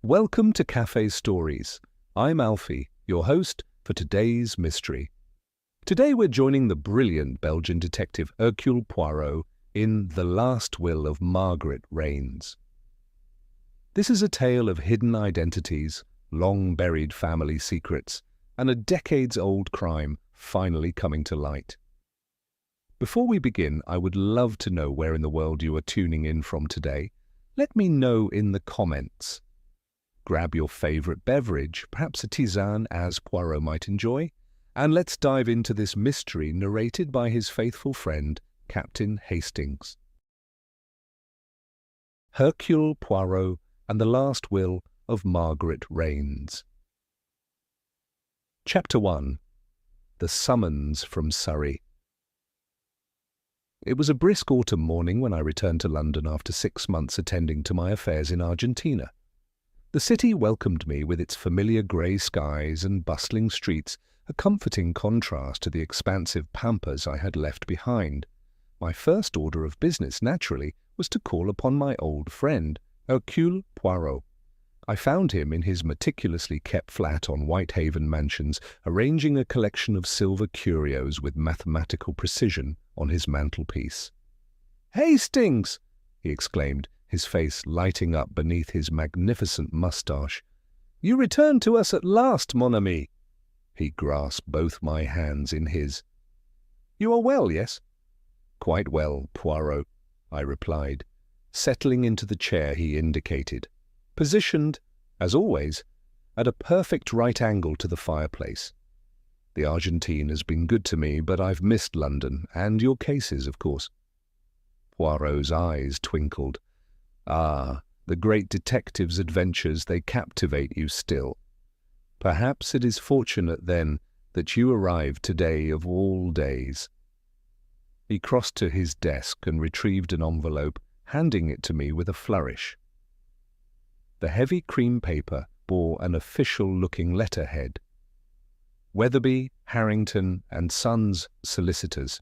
Welcome to Café Stories. I'm Alfie, your host for today's mystery. Today we're joining the brilliant Belgian detective Hercule Poirot in The Last Will of Margaret Rains. This is a tale of hidden identities, long-buried family secrets, and a decades-old crime finally coming to light. Before we begin, I would love to know where in the world you are tuning in from today. Let me know in the comments. Grab your favourite beverage, perhaps a tisane as Poirot might enjoy, and let's dive into this mystery narrated by his faithful friend, Captain Hastings. Hercule Poirot and the Last Will of Margaret Rains. Chapter 1. The Summons from Surrey. It was a brisk autumn morning when I returned to London after 6 months attending to my affairs in Argentina. The city welcomed me with its familiar grey skies and bustling streets, a comforting contrast to the expansive pampas I had left behind. My first order of business, naturally, was to call upon my old friend, Hercule Poirot. I found him in his meticulously kept flat on Whitehaven Mansions, arranging a collection of silver curios with mathematical precision on his mantelpiece. "Hastings!" he exclaimed, his face lighting up beneath his magnificent moustache. "You return to us at last, mon ami." He grasped both my hands in his. "You are well, yes?" "Quite well, Poirot," I replied, settling into the chair he indicated, positioned, as always, at a perfect right angle to the fireplace. The Argentine has been good to me, but I've missed London, and your cases, of course. Poirot's eyes twinkled. "Ah, the great detective's adventures, they captivate you still. Perhaps it is fortunate, then, that you arrived today of all days." He crossed to his desk and retrieved an envelope, handing it to me with a flourish. The heavy cream paper bore an official-looking letterhead. Weatherby, Harrington and Sons Solicitors.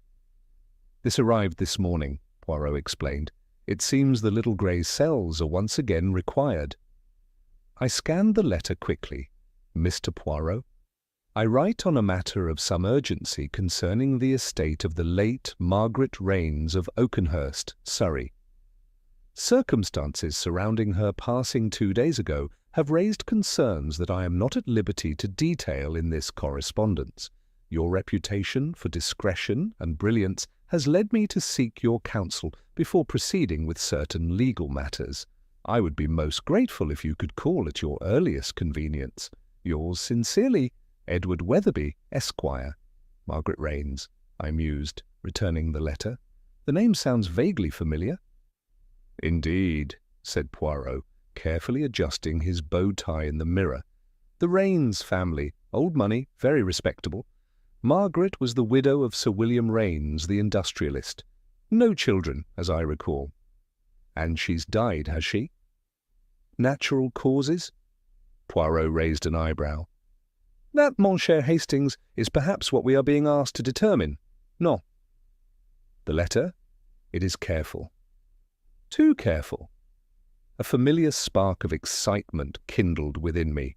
"This arrived this morning," Poirot explained. "It seems the little grey cells are once again required." I scanned the letter quickly. "Mr. Poirot, I write on a matter of some urgency concerning the estate of the late Margaret Rains of Oakenhurst, Surrey. Circumstances surrounding her passing 2 days ago have raised concerns that I am not at liberty to detail in this correspondence. Your reputation for discretion and brilliance has led me to seek your counsel before proceeding with certain legal matters. I would be most grateful if you could call at your earliest convenience. Yours sincerely, Edward Weatherby, Esquire." "Margaret Rains," I mused, returning the letter. "The name sounds vaguely familiar." "Indeed," said Poirot, carefully adjusting his bow tie in the mirror. "The Rains family, old money, very respectable. Margaret was the widow of Sir William Rains, the industrialist. No children, as I recall." "And she's died, has she?" "Natural causes?" Poirot raised an eyebrow. "That, mon cher Hastings, is perhaps what we are being asked to determine. No." "The letter? It is careful." "Too careful." A familiar spark of excitement kindled within me.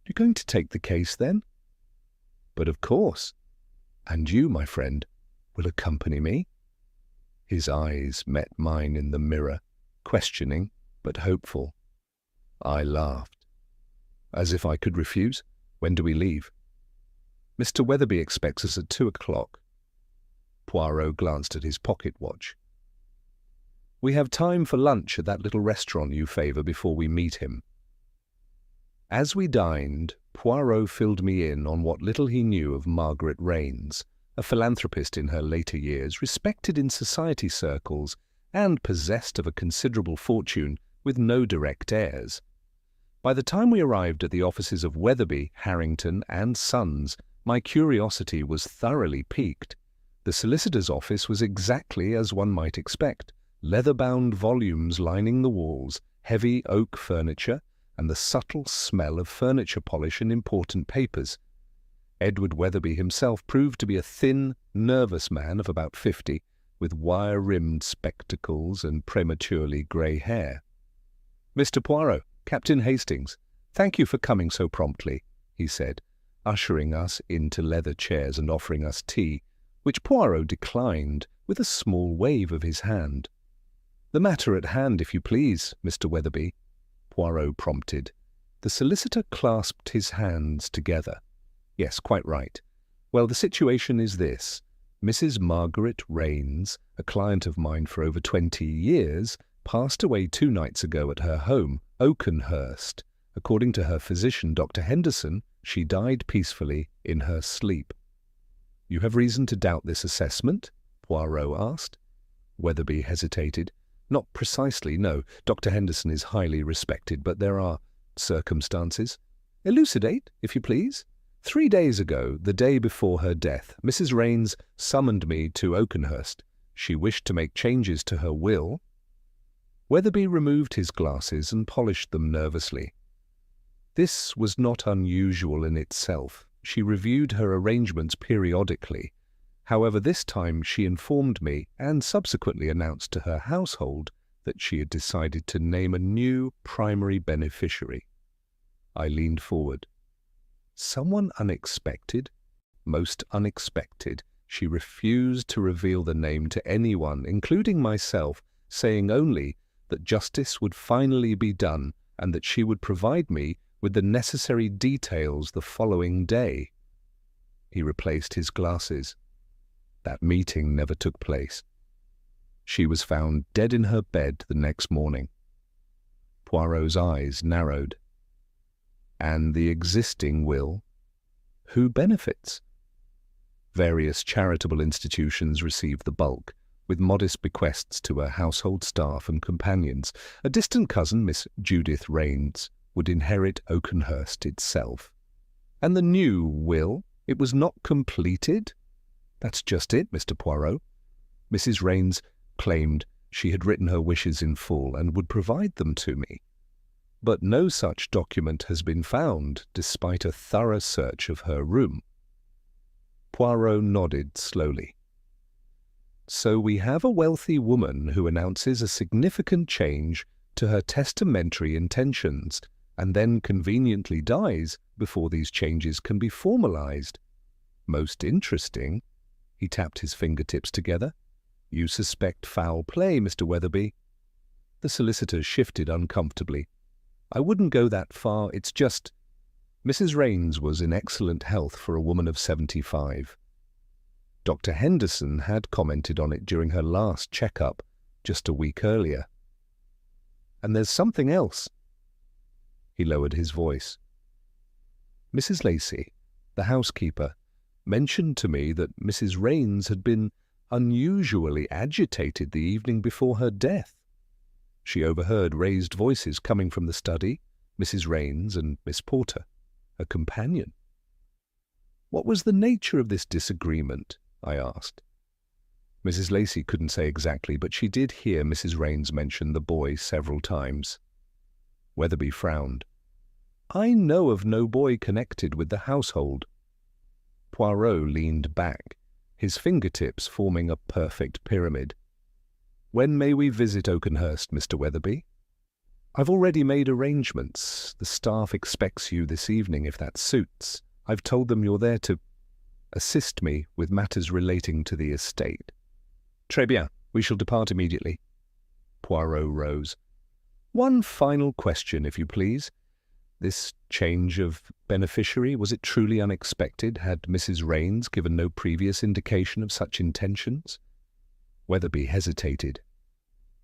"You're going to take the case, then?" "But of course. And you, my friend, will accompany me?" His eyes met mine in the mirror, questioning but hopeful. I laughed. "As if I could refuse? When do we leave?" "Mr. Weatherby expects us at 2 o'clock. Poirot glanced at his pocket watch. "We have time for lunch at that little restaurant you favour before we meet him." As we dined, Poirot filled me in on what little he knew of Margaret Rains, a philanthropist in her later years, respected in society circles, and possessed of a considerable fortune with no direct heirs. By the time we arrived at the offices of Weatherby, Harrington and Sons, my curiosity was thoroughly piqued. The solicitor's office was exactly as one might expect. Leather-bound volumes lining the walls, heavy oak furniture, and the subtle smell of furniture polish and important papers. Edward Weatherby himself proved to be a thin, nervous man of about 50, with wire-rimmed spectacles and prematurely grey hair. "Mr. Poirot," "Captain Hastings, thank you for coming so promptly," he said, ushering us into leather chairs and offering us tea, which Poirot declined with a small wave of his hand. "The matter at hand, if you please, Mr. Weatherby," Poirot prompted. The solicitor clasped his hands together. "Yes, quite right. Well, the situation is this. Mrs. Margaret Raines, a client of mine for over 20 years, passed away 2 nights ago at her home, Oakenhurst. According to her physician, Dr. Henderson, she died peacefully in her sleep." "You have reason to doubt this assessment?" Poirot asked. Weatherby hesitated. "Not precisely, no. Dr. Henderson is highly respected, but there are circumstances." "Elucidate, if you please." 3 days ago, the day before her death, Mrs. Raines summoned me to Oakenhurst. She wished to make changes to her will." Weatherby removed his glasses and polished them nervously. This was not unusual in itself. She reviewed her arrangements periodically. However, this time she informed me and subsequently announced to her household that she had decided to name a new primary beneficiary. I leaned forward. "Someone unexpected?" "Most unexpected. She refused to reveal the name to anyone, including myself, saying only that justice would finally be done and that she would provide me with the necessary details the following day." He replaced his glasses. "That meeting never took place. She was found dead in her bed the next morning." Poirot's eyes narrowed. "And the existing will? Who benefits?" "Various charitable institutions receive the bulk, with modest bequests to her household staff and companions. A distant cousin, Miss Judith Raines, would inherit Oakenhurst itself." "And the new will? It was not completed?" "That's just it, Mr. Poirot. Mrs. Raines claimed she had written her wishes in full and would provide them to me. But no such document has been found, despite a thorough search of her room." Poirot nodded slowly. "So we have a wealthy woman who announces a significant change to her testamentary intentions, and then conveniently dies before these changes can be formalized. Most interesting." He tapped his fingertips together. "You suspect foul play, Mr. Weatherby." The solicitor shifted uncomfortably. "I wouldn't go that far. It's just—" Mrs. Raines was in excellent health for a woman of 75. Dr. Henderson had commented on it during her last checkup just a week earlier. "And there's something else." He lowered his voice. "Mrs. Lacey, the housekeeper, mentioned to me that Mrs. Raines had been unusually agitated the evening before her death. She overheard raised voices coming from the study, Mrs. Raines and Miss Porter, a companion." "What was the nature of this disagreement?" I asked. Mrs. Lacey couldn't say exactly, but she did hear Mrs. Raines mention the boy several times. Weatherby frowned. "I know of no boy connected with the household." Poirot leaned back, his fingertips forming a perfect pyramid. "When may we visit Oakenhurst, Mr. Weatherby?" "I've already made arrangements. The staff expects you this evening, if that suits. I've told them you're there to assist me with matters relating to the estate." "Très bien. We shall depart immediately." Poirot rose. "One final question, if you please. This change of beneficiary, was it truly unexpected? Had Mrs. Raines given no previous indication of such intentions?" Weatherby hesitated.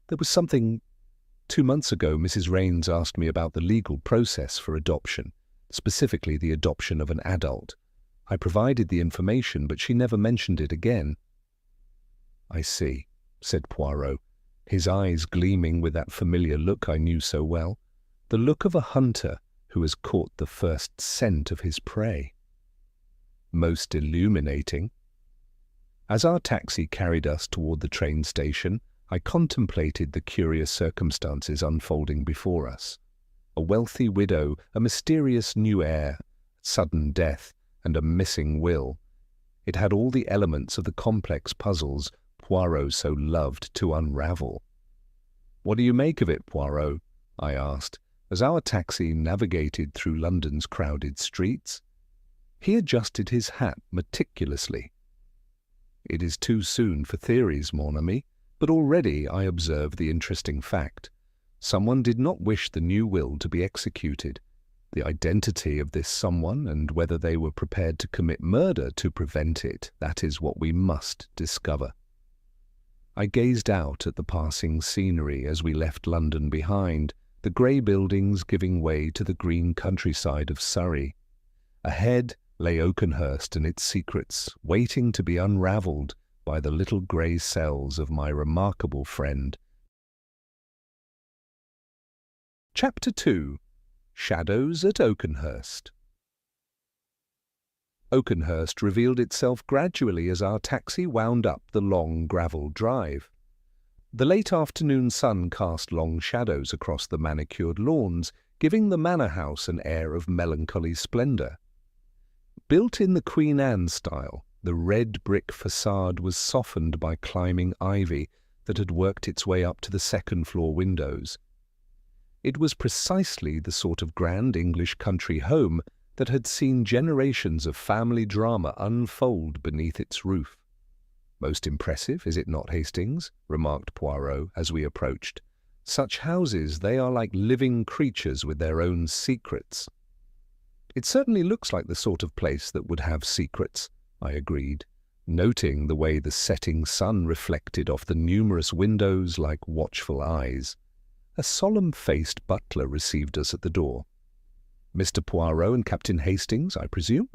"There was something. 2 months ago, Mrs. Raines asked me about the legal process for adoption, specifically the adoption of an adult. I provided the information, but she never mentioned it again." "I see," said Poirot, his eyes gleaming with that familiar look I knew so well, the look of a hunter who has caught the first scent of his prey. "Most illuminating." As our taxi carried us toward the train station, I contemplated the curious circumstances unfolding before us. A wealthy widow, a mysterious new heir, sudden death, and a missing will. It had all the elements of the complex puzzles Poirot so loved to unravel. "What do you make of it, Poirot?" I asked, As our taxi navigated through London's crowded streets, he adjusted his hat meticulously. It is too soon for theories, mon ami, but already I observe the interesting fact. Someone did not wish the new will to be executed. The identity of this someone and whether they were prepared to commit murder to prevent it, that is what we must discover. I gazed out at the passing scenery as we left London behind, the grey buildings giving way to the green countryside of Surrey. Ahead lay Oakenhurst and its secrets, waiting to be unravelled by the little grey cells of my remarkable friend. Chapter 2. Shadows at Oakenhurst. Oakenhurst revealed itself gradually as our taxi wound up the long gravel drive. The late afternoon sun cast long shadows across the manicured lawns, giving the manor house an air of melancholy splendour. Built in the Queen Anne style, the red brick facade was softened by climbing ivy that had worked its way up to the second-floor windows. It was precisely the sort of grand English country home that had seen generations of family drama unfold beneath its roof. "Most impressive, is it not, Hastings?" remarked Poirot as we approached. "Such houses, they are like living creatures with their own secrets." "It certainly looks like the sort of place that would have secrets," I agreed, noting the way the setting sun reflected off the numerous windows like watchful eyes. A solemn-faced butler received us at the door. "Mr. Poirot and Captain Hastings, I presume?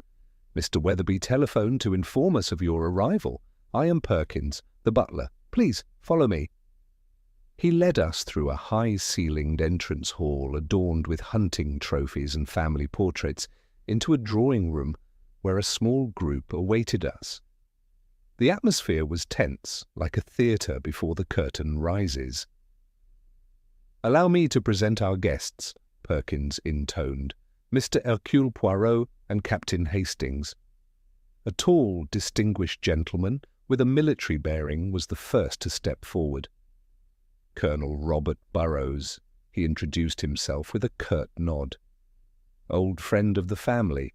Mr. Weatherby telephoned to inform us of your arrival. I am Perkins, the butler. Please, follow me." He led us through a high-ceilinged entrance hall adorned with hunting trophies and family portraits into a drawing-room where a small group awaited us. The atmosphere was tense, like a theatre before the curtain rises. "Allow me to present our guests," Perkins intoned, "Mr. Hercule Poirot and Captain Hastings." A tall, distinguished gentleman with a military bearing was the first to step forward. "Colonel Robert Burrows," he introduced himself with a curt nod. "Old friend of the family.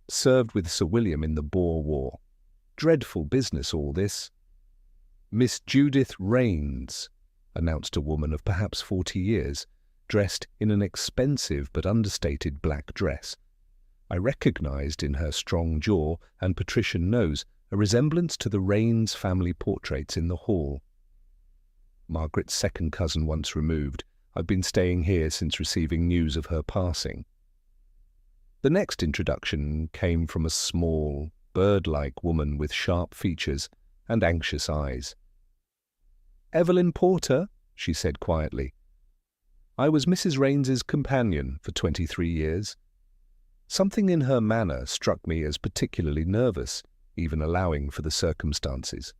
Served with Sir William in the Boer War. Dreadful business, all this." "Miss Judith Raines," announced a woman of perhaps 40 years, dressed in an expensive but understated black dress. I recognized in her strong jaw and patrician nose a resemblance to the Raines family portraits in the hall. "Margaret's second cousin once removed. I've been staying here since receiving news of her passing." The next introduction came from a small, bird-like woman with sharp features and anxious eyes. "Evelyn Porter," she said quietly. "I was Mrs. Raines's companion for 23 years. Something in her manner struck me as particularly nervous, even allowing for the circumstances.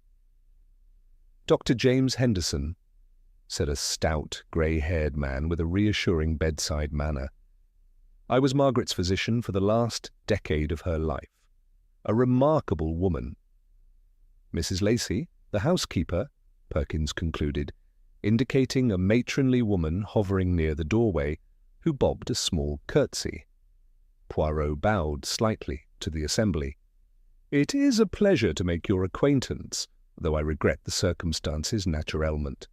"Dr. James Henderson," said a stout, grey-haired man with a reassuring bedside manner. "I was Margaret's physician for the last decade of her life. A remarkable woman." "Mrs. Lacey, the housekeeper," Perkins concluded, indicating a matronly woman hovering near the doorway, who bobbed a small curtsy. Poirot bowed slightly to the assembly. "It is a pleasure to make your acquaintance, though I regret the circumstances naturellement.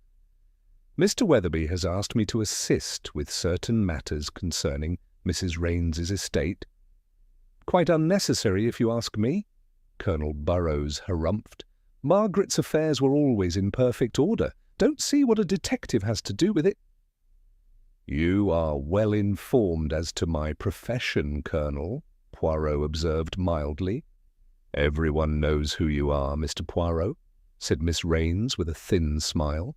Mr. Weatherby has asked me to assist with certain matters concerning Mrs. Raines's estate." "Quite unnecessary, if you ask me," Colonel Burrows harumphed. "Margaret's affairs were always in perfect order. Don't see what a detective has to do with it." "You are well informed as to my profession, Colonel," Poirot observed mildly. "Everyone knows who you are, Mr. Poirot," said Miss Raines with a thin smile.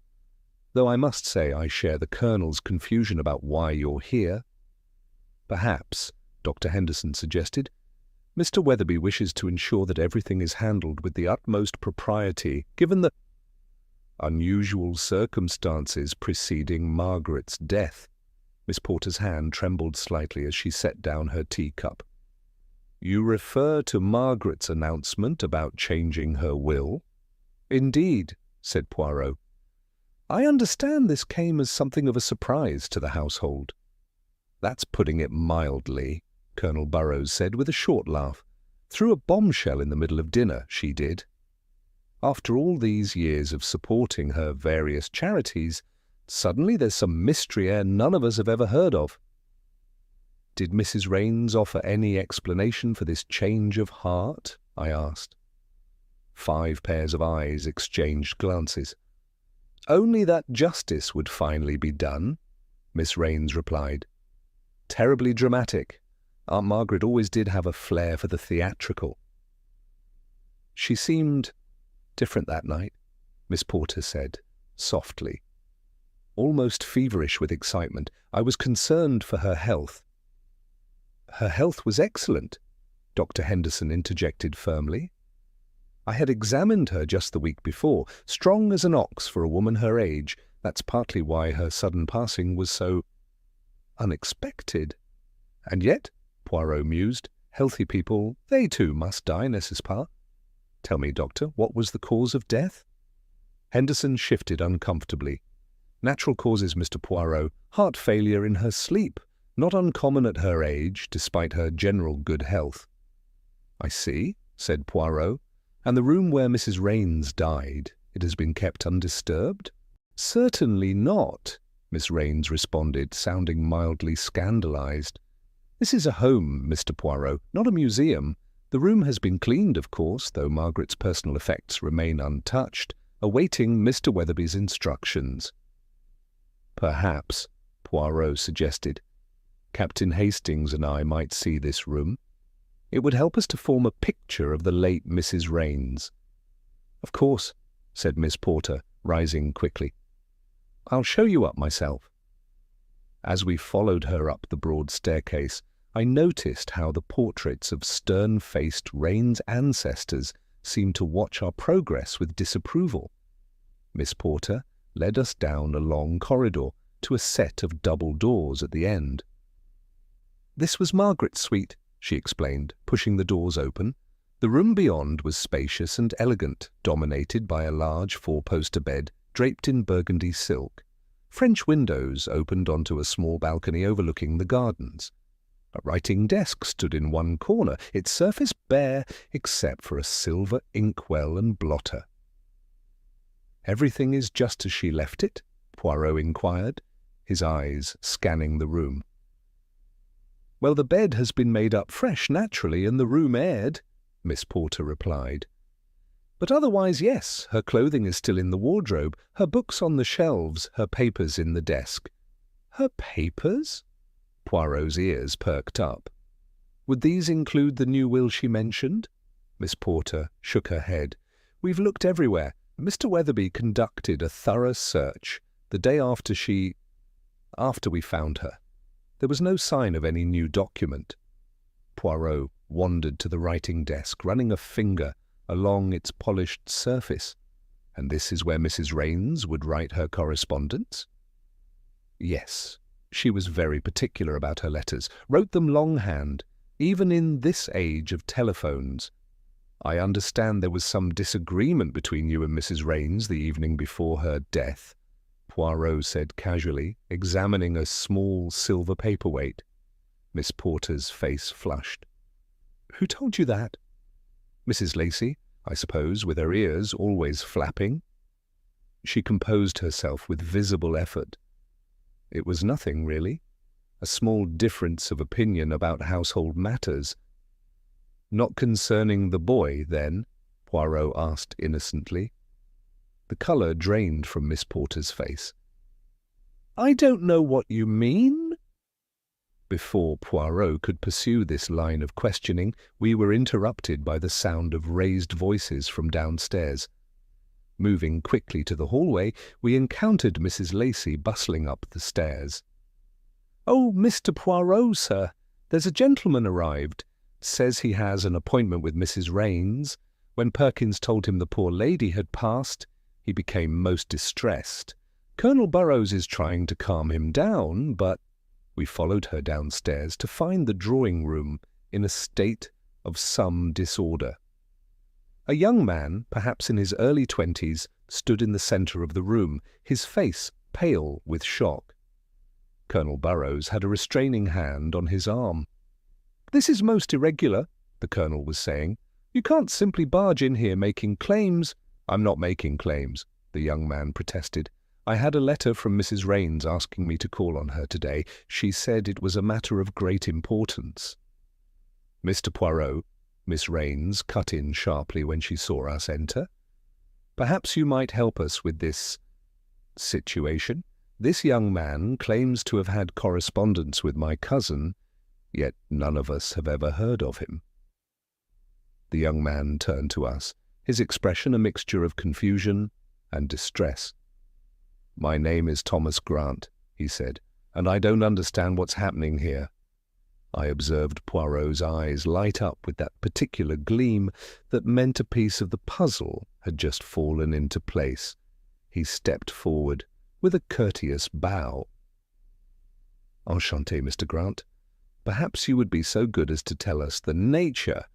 "Though I must say I share the Colonel's confusion about why you're here." "Perhaps," Dr. Henderson suggested, "Mr. Weatherby wishes to ensure that everything is handled with the utmost propriety, given the unusual circumstances preceding Margaret's death." Miss Porter's hand trembled slightly as she set down her teacup. "You refer to Margaret's announcement about changing her will?" "Indeed," said Poirot. "I understand this came as something of a surprise to the household." "That's putting it mildly," Colonel Burrows said with a short laugh. "Threw a bombshell in the middle of dinner, she did. After all these years of supporting her various charities, suddenly there's some mystery air none of us have ever heard of." "Did Mrs. Raines offer any explanation for this change of heart?" I asked. 5 pairs of eyes exchanged glances. "Only that justice would finally be done," Miss Raines replied. "Terribly dramatic. Aunt Margaret always did have a flair for the theatrical." "She seemed different that night," Miss Porter said, softly. "Almost feverish with excitement. I was concerned for her health." "Her health was excellent," Dr. Henderson interjected firmly. "I had examined her just the week before, strong as an ox for a woman her age. That's partly why her sudden passing was so unexpected. And yet," Poirot mused, "healthy people, they too must die, n'est-ce pas? Tell me, Doctor, what was the cause of death?" Henderson shifted uncomfortably. "Natural causes, Mr. Poirot. Heart failure in her sleep. Not uncommon at her age, despite her general good health." "I see," said Poirot. "And the room where Mrs. Raines died, it has been kept undisturbed?" "Certainly not," Miss Raines responded, sounding mildly scandalized. "This is a home, Mr. Poirot, not a museum. The room has been cleaned, of course, though Margaret's personal effects remain untouched, awaiting Mr. Weatherby's instructions." "Perhaps," Poirot suggested, "Captain Hastings and I might see this room. It would help us to form a picture of the late Mrs. Raines." "Of course," said Miss Porter, rising quickly. "I'll show you up myself." As we followed her up the broad staircase, I noticed how the portraits of stern-faced Raines ancestors seemed to watch our progress with disapproval. Miss Porter led us down a long corridor to a set of double doors at the end. "This was Margaret's suite," she explained, pushing the doors open. The room beyond was spacious and elegant, dominated by a large 4-poster bed draped in burgundy silk. French windows opened onto a small balcony overlooking the gardens. A writing desk stood in one corner, its surface bare except for a silver inkwell and blotter. "Everything is just as she left it?" Poirot inquired, his eyes scanning the room. "Well, the bed has been made up fresh, naturally, and the room aired," Miss Porter replied. "But otherwise, yes, her clothing is still in the wardrobe, her books on the shelves, her papers in the desk." "Her papers?" Poirot's ears perked up. "Would these include the new will she mentioned?" Miss Porter shook her head. "We've looked everywhere. Mr. Weatherby conducted a thorough search the day after we found her. There was no sign of any new document." Poirot wandered to the writing desk, running a finger along its polished surface. "And this is where Mrs. Raines would write her correspondence?" "Yes. She was very particular about her letters, wrote them longhand, even in this age of telephones. I understand there was some disagreement between you and Mrs. Raines the evening before her death," Poirot said casually, examining a small silver paperweight. Miss Porter's face flushed. "Who told you that?" "Mrs. Lacey, I suppose, with her ears always flapping." She composed herself with visible effort. "It was nothing, really. A small difference of opinion about household matters." "Not concerning the boy, then?" Poirot asked innocently. The colour drained from Miss Porter's face. "I don't know what you mean." Before Poirot could pursue this line of questioning, we were interrupted by the sound of raised voices from downstairs. Moving quickly to the hallway, we encountered Mrs. Lacey bustling up the stairs. "Oh, Mr. Poirot, sir, there's a gentleman arrived. Says he has an appointment with Mrs. Raines. When Perkins told him the poor lady had passed, he became most distressed. Colonel Burrows is trying to calm him down, but—" We followed her downstairs to find the drawing-room in a state of some disorder. A young man, perhaps in his early 20s, stood in the centre of the room, his face pale with shock. Colonel Burrows had a restraining hand on his arm. "This is most irregular," the Colonel was saying. "You can't simply barge in here making claims." "I'm not making claims," the young man protested. "I had a letter from Mrs. Raines asking me to call on her today. She said it was a matter of great importance." "Mr. Poirot," Miss Raines cut in sharply when she saw us enter. "Perhaps you might help us with this situation. This young man claims to have had correspondence with my cousin, yet none of us have ever heard of him." The young man turned to us, his expression a mixture of confusion and distress. "My name is Thomas Grant," he said, "and I don't understand what's happening here." I observed Poirot's eyes light up with that particular gleam that meant a piece of the puzzle had just fallen into place. He stepped forward with a courteous bow. "Enchanté, Mr. Grant. Perhaps you would be so good as to tell us the nature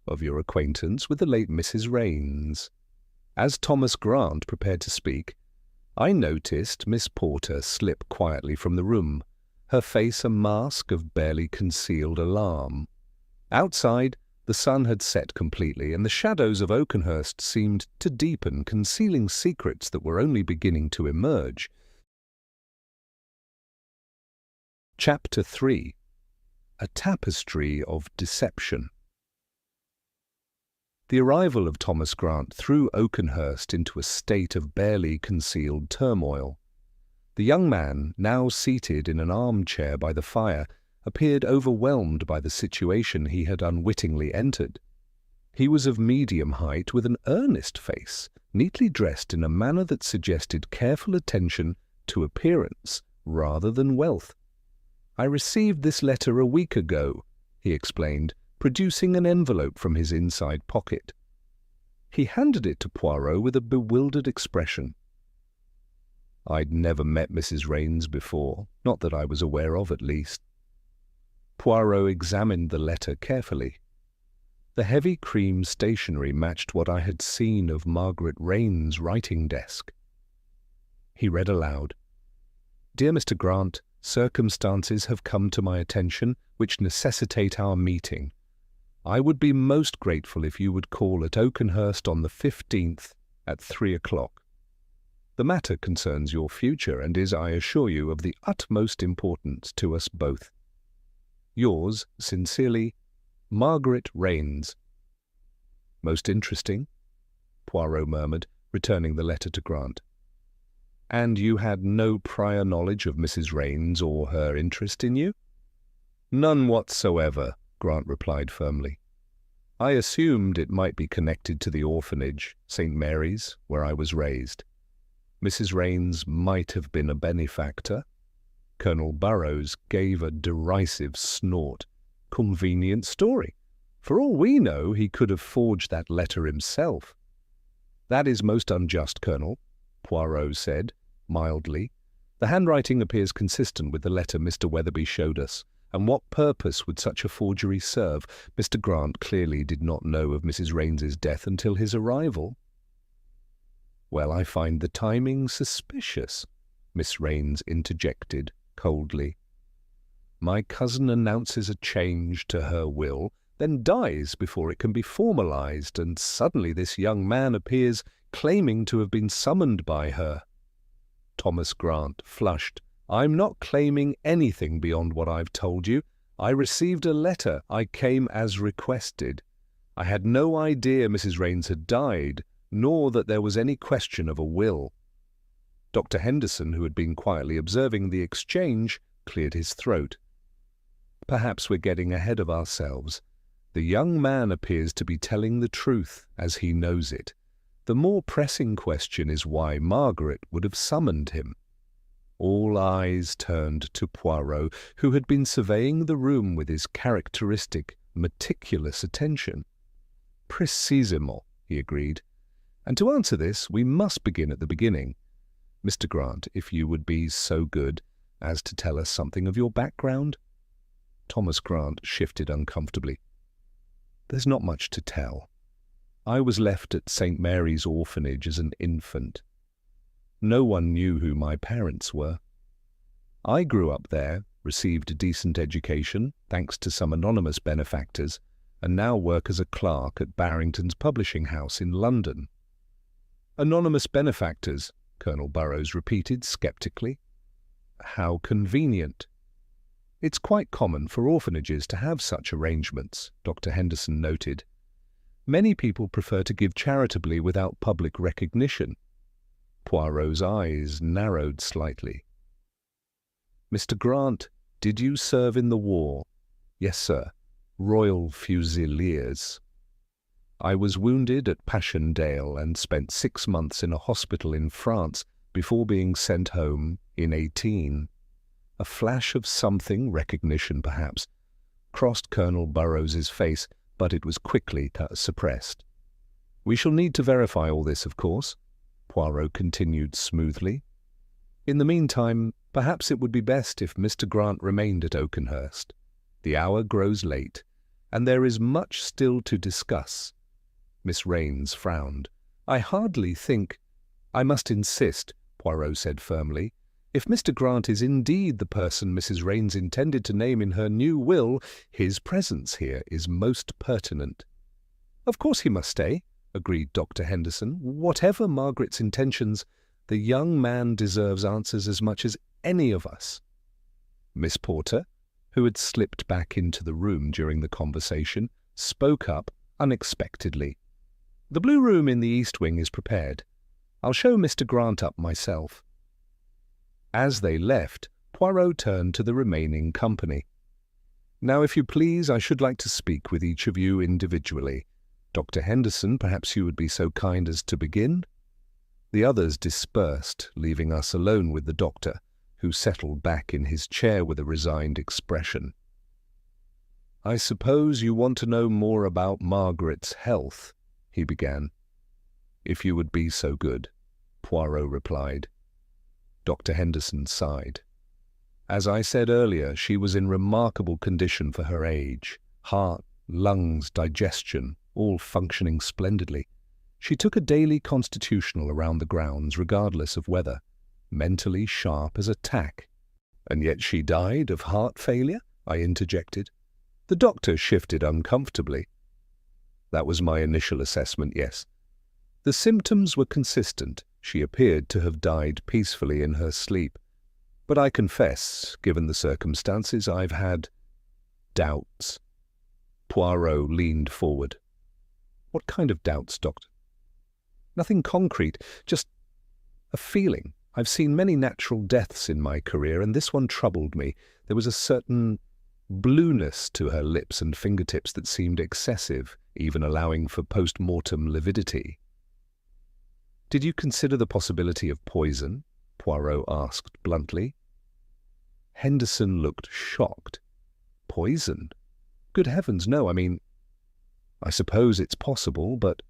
of your acquaintance with the late Mrs. Raines." As Thomas Grant prepared to speak, I noticed Miss Porter slip quietly from the room, her face a mask of barely concealed alarm. Outside, the sun had set completely, and the shadows of Oakenhurst seemed to deepen, concealing secrets that were only beginning to emerge. Chapter 3. A Tapestry of Deception. The arrival of Thomas Grant threw Oakenhurst into a state of barely concealed turmoil. The young man, now seated in an armchair by the fire, appeared overwhelmed by the situation he had unwittingly entered. He was of medium height, with an earnest face, neatly dressed in a manner that suggested careful attention to appearance rather than wealth. "I received this letter a week ago," he explained, producing an envelope from his inside pocket. He handed it to Poirot with a bewildered expression. "I'd never met Mrs. Raines before, not that I was aware of, at least." Poirot examined the letter carefully. The heavy cream stationery matched what I had seen of Margaret Raines' writing desk. He read aloud, "Dear Mr. Grant, circumstances have come to my attention which necessitate our meeting. I would be most grateful if you would call at Oakenhurst on the 15th at 3 o'clock. The matter concerns your future and is, I assure you, of the utmost importance to us both. Yours sincerely, Margaret Raines." "Most interesting," Poirot murmured, returning the letter to Grant. "And you had no prior knowledge of Mrs. Raines or her interest in you?" "None whatsoever," Grant replied firmly. "I assumed it might be connected to the orphanage, St. Mary's, where I was raised. Mrs. Raines might have been a benefactor." Colonel Burrows gave a derisive snort. "Convenient story. For all we know, he could have forged that letter himself." "That is most unjust, Colonel," Poirot said, mildly. "The handwriting appears consistent with the letter Mr. Weatherby showed us. And what purpose would such a forgery serve? Mr. Grant clearly did not know of Mrs. Raines's death until his arrival." "Well, I find the timing suspicious," Miss Raines interjected coldly. "My cousin announces a change to her will, then dies before it can be formalized, and suddenly this young man appears claiming to have been summoned by her." Thomas Grant flushed. "I'm not claiming anything beyond what I've told you. I received a letter. I came as requested. I had no idea Mrs. Raines had died, nor that there was any question of a will." Dr. Henderson, who had been quietly observing the exchange, cleared his throat. "Perhaps we're getting ahead of ourselves. The young man appears to be telling the truth as he knows it. The more pressing question is why Margaret would have summoned him." All eyes turned to Poirot, who had been surveying the room with his characteristic, meticulous attention. "Précisément," he agreed. "And to answer this, we must begin at the beginning. Mr. Grant, if you would be so good as to tell us something of your background." Thomas Grant shifted uncomfortably. "There's not much to tell. I was left at St. Mary's orphanage as an infant. No one knew who my parents were. I grew up there, received a decent education, thanks to some anonymous benefactors, and now work as a clerk at Barrington's publishing house in London." "Anonymous benefactors," Colonel Burrows repeated sceptically. "How convenient." "It's quite common for orphanages to have such arrangements," Dr. Henderson noted. "Many people prefer to give charitably without public recognition." Poirot's eyes narrowed slightly. "Mr. Grant, did you serve in the war?" "Yes, sir. Royal Fusiliers." "I was wounded at Passchendaele and spent 6 months in a hospital in France before being sent home in 18. A flash of something, recognition perhaps, crossed Colonel Burrows's face, but it was quickly suppressed. "We shall need to verify all this, of course," Poirot continued smoothly. "In the meantime, perhaps it would be best if Mr. Grant remained at Oakenhurst. The hour grows late, and there is much still to discuss." Miss Raines frowned. "I hardly think—" "I must insist," Poirot said firmly. "If Mr. Grant is indeed the person Mrs. Raines intended to name in her new will, his presence here is most pertinent." "Of course he must stay," agreed Dr. Henderson. "Whatever Margaret's intentions, the young man deserves answers as much as any of us." Miss Porter, who had slipped back into the room during the conversation, spoke up unexpectedly. "The blue room in the East Wing is prepared. I'll show Mr. Grant up myself." As they left, Poirot turned to the remaining company. "Now, if you please, I should like to speak with each of you individually. Dr. Henderson, perhaps you would be so kind as to begin?" The others dispersed, leaving us alone with the doctor, who settled back in his chair with a resigned expression. "I suppose you want to know more about Margaret's health," he began. "If you would be so good," Poirot replied. Dr. Henderson sighed. "As I said earlier, she was in remarkable condition for her age. Heart, lungs, digestion, all functioning splendidly. She took a daily constitutional around the grounds, regardless of weather, mentally sharp as a tack." "And yet she died of heart failure?" I interjected. The doctor shifted uncomfortably. "That was my initial assessment, yes. The symptoms were consistent. She appeared to have died peacefully in her sleep. But I confess, given the circumstances, I've had doubts." Poirot leaned forward. "What kind of doubts, Doctor?" "Nothing concrete, just a feeling. I've seen many natural deaths in my career, and this one troubled me. There was a certain blueness to her lips and fingertips that seemed excessive, even allowing for post-mortem lividity." "Did you consider the possibility of poison?" Poirot asked bluntly. Henderson looked shocked. "Poison? Good heavens, no. I suppose it's possible, but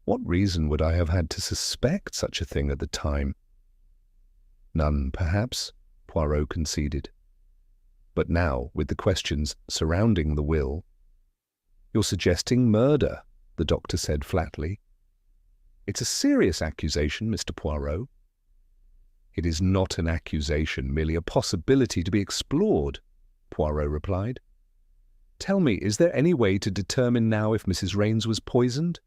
what reason would I have had to suspect such a thing at the time?" "None, perhaps," Poirot conceded. "But now, with the questions surrounding the will—" "You're suggesting murder," the doctor said flatly. "It's a serious accusation, Mr. Poirot." "It is not an accusation, merely a possibility to be explored," Poirot replied. "Tell me, is there any way to determine now if Mrs. Raines was poisoned?"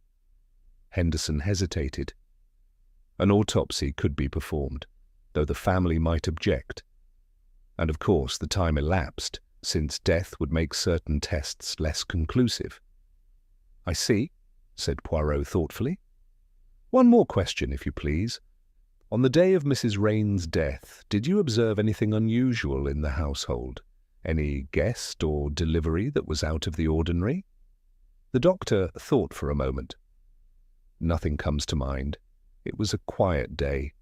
Henderson hesitated. "An autopsy could be performed, though the family might object. And of course the time elapsed, since death would make certain tests less conclusive." "I see," said Poirot thoughtfully. "One more question, if you please. On the day of Mrs. Raines' death, did you observe anything unusual in the household? Any guest or delivery that was out of the ordinary?" The doctor thought for a moment. "Nothing comes to mind. It was a quiet day.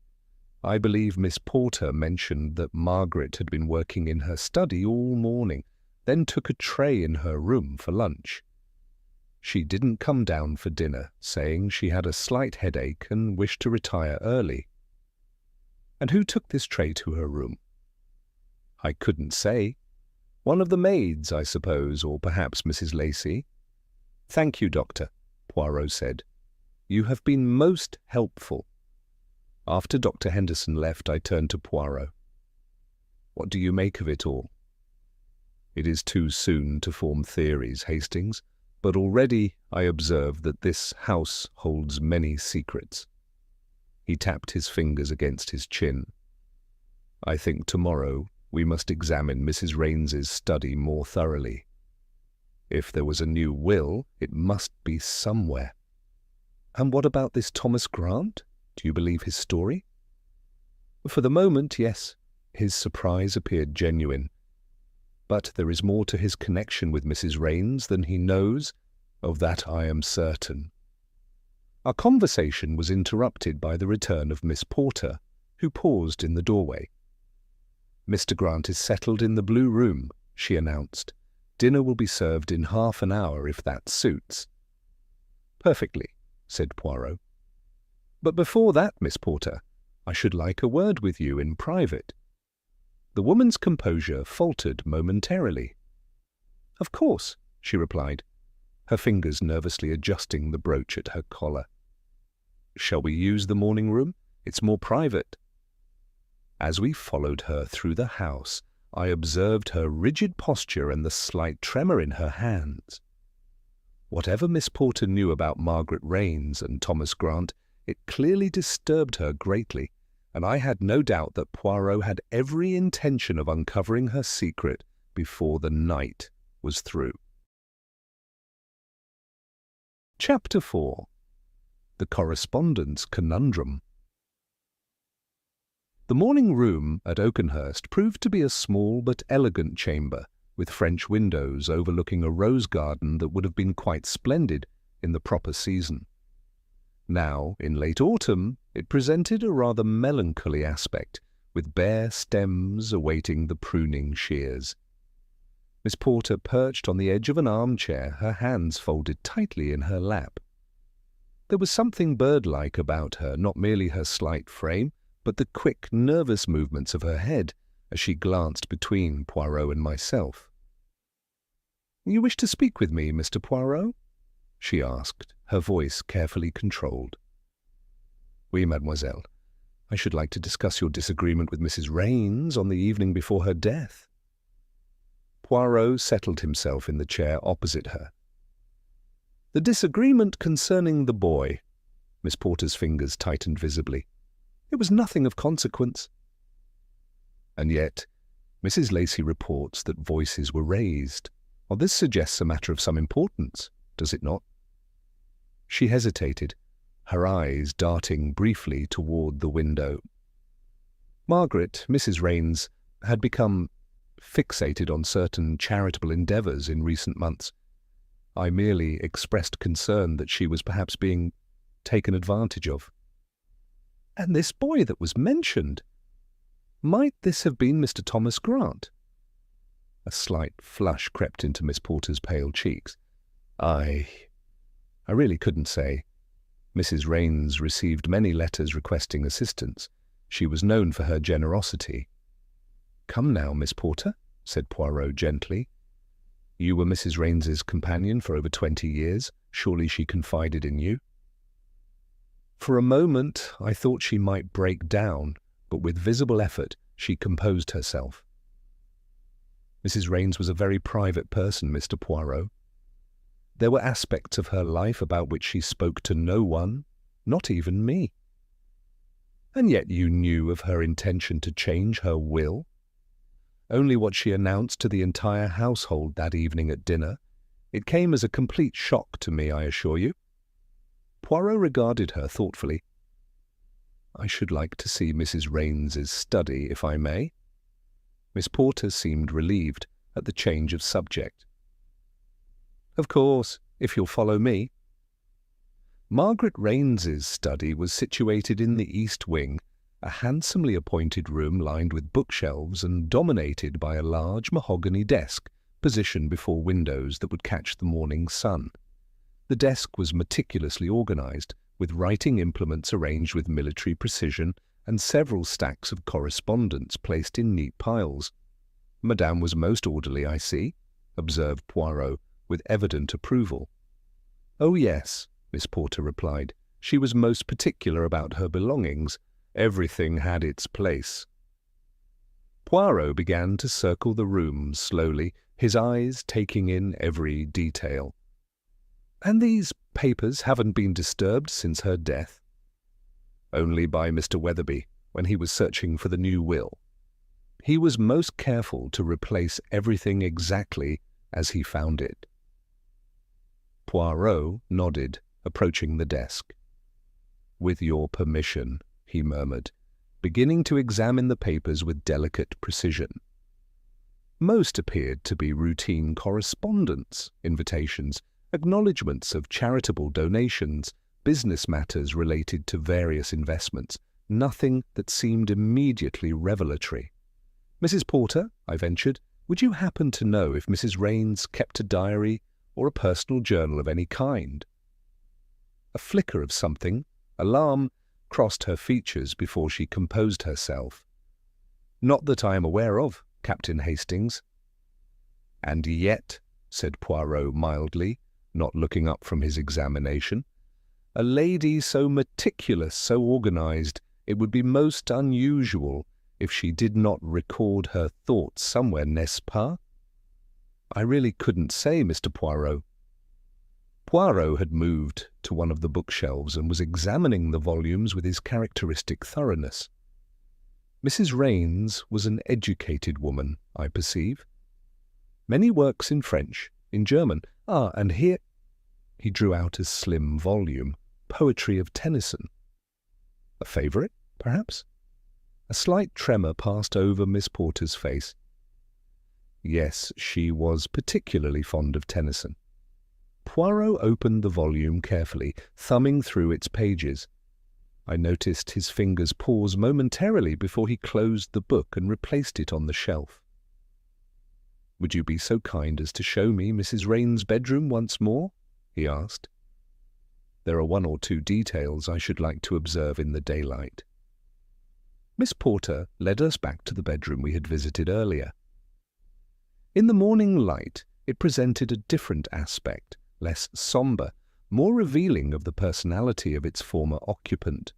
I believe Miss Porter mentioned that Margaret had been working in her study all morning, then took a tray in her room for lunch. She didn't come down for dinner, saying she had a slight headache and wished to retire early." "And who took this tray to her room?" "I couldn't say. One of the maids, I suppose, or perhaps Mrs. Lacey." "Thank you, Doctor," Poirot said. "You have been most helpful." After Dr. Henderson left, I turned to Poirot. What do you make of it all? It is too soon to form theories, Hastings, but already I observe that this house holds many secrets. He tapped his fingers against his chin. I think tomorrow we must examine Mrs. Raines's study more thoroughly. If there was a new will, it must be somewhere. And what about this Thomas Grant? Do you believe his story? For the moment, yes. His surprise appeared genuine. But there is more to his connection with Mrs. Raines than he knows. Of that I am certain. Our conversation was interrupted by the return of Miss Porter, who paused in the doorway. "Mr. Grant is settled in the blue room," she announced. "Dinner will be served in half an hour, if that suits." "Perfectly," said Poirot. "But before that, Miss Porter, I should like a word with you in private." The woman's composure faltered momentarily. "Of course," she replied, her fingers nervously adjusting the brooch at her collar. "Shall we use the morning room? It's more private." As we followed her through the house, I observed her rigid posture and the slight tremor in her hands. Whatever Miss Porter knew about Margaret Raines and Thomas Grant, it clearly disturbed her greatly, and I had no doubt that Poirot had every intention of uncovering her secret before the night was through. Chapter 4. The Correspondence Conundrum. The morning room at Oakenhurst proved to be a small but elegant chamber, with French windows overlooking a rose garden that would have been quite splendid in the proper season. Now, in late autumn, it presented a rather melancholy aspect, with bare stems awaiting the pruning shears. Miss Porter perched on the edge of an armchair, her hands folded tightly in her lap. There was something bird-like about her, not merely her slight frame, but the quick, nervous movements of her head as she glanced between Poirot and myself. "You wish to speak with me, Mr. Poirot?" she asked, her voice carefully controlled. "Oui, mademoiselle. I should like to discuss your disagreement with Mrs. Raines on the evening before her death." Poirot settled himself in the chair opposite her. "The disagreement concerning the boy." Miss Porter's fingers tightened visibly. "It was nothing of consequence." "And yet, Mrs. Lacey reports that voices were raised. Well, this suggests a matter of some importance, does it not?" She hesitated, her eyes darting briefly toward the window. Margaret, Mrs. Raines, had become fixated on certain charitable endeavours in recent months. I merely expressed concern that she was perhaps being taken advantage of. "And this boy that was mentioned, might this have been Mr. Thomas Grant?" A slight flush crept into Miss Porter's pale cheeks. I really couldn't say. Mrs. Raines received many letters requesting assistance. She was known for her generosity. "Come now, Miss Porter," said Poirot gently. "You were Mrs. Raines's companion for over 20 years. Surely she confided in you?" For a moment I thought she might break down, but with visible effort she composed herself. "Mrs. Raines was a very private person, Mr. Poirot. There were aspects of her life about which she spoke to no one, not even me." "And yet you knew of her intention to change her will?" "Only what she announced to the entire household that evening at dinner. It came as a complete shock to me, I assure you." Poirot regarded her thoughtfully. "I should like to see Mrs. Raines's study, if I may." Miss Porter seemed relieved at the change of subject. "Of course, if you'll follow me." Margaret Raines's study was situated in the east wing, a handsomely appointed room lined with bookshelves and dominated by a large mahogany desk positioned before windows that would catch the morning sun. The desk was meticulously organized, with writing implements arranged with military precision and several stacks of correspondence placed in neat piles. "Madame was most orderly, I see," observed Poirot, with evident approval. "Oh, yes," Miss Porter replied. "She was most particular about her belongings. Everything had its place." Poirot began to circle the room slowly, his eyes taking in every detail. "And these papers haven't been disturbed since her death?" "Only by Mr. Weatherby, when he was searching for the new will. He was most careful to replace everything exactly as he found it." Poirot nodded, approaching the desk. "With your permission," he murmured, beginning to examine the papers with delicate precision. Most appeared to be routine correspondence, invitations, acknowledgements of charitable donations, business matters related to various investments, nothing that seemed immediately revelatory. "Mrs. Porter," I ventured, "would you happen to know if Mrs. Raines kept a diary or a personal journal of any kind?" A flicker of something, alarm, crossed her features before she composed herself. "Not that I am aware of, Captain Hastings." "And yet," said Poirot mildly, not looking up from his examination, "a lady so meticulous, so organized, it would be most unusual if she did not record her thoughts somewhere, n'est-ce pas?" "I really couldn't say, Mr. Poirot." Poirot had moved to one of the bookshelves and was examining the volumes with his characteristic thoroughness. Mrs. Raines was an educated woman, I perceive. Many works in French, in German. And here he drew out a slim volume, Poetry of Tennyson. A favourite, perhaps? A slight tremor passed over Miss Porter's face. Yes, she was particularly fond of Tennyson. Poirot opened the volume carefully, thumbing through its pages. I noticed his fingers pause momentarily before he closed the book and replaced it on the shelf. "Would you be so kind as to show me Mrs. Raines' bedroom once more?" he asked. "There are one or two details I should like to observe in the daylight." Miss Porter led us back to the bedroom we had visited earlier. In the morning light, it presented a different aspect, less sombre, more revealing of the personality of its former occupant.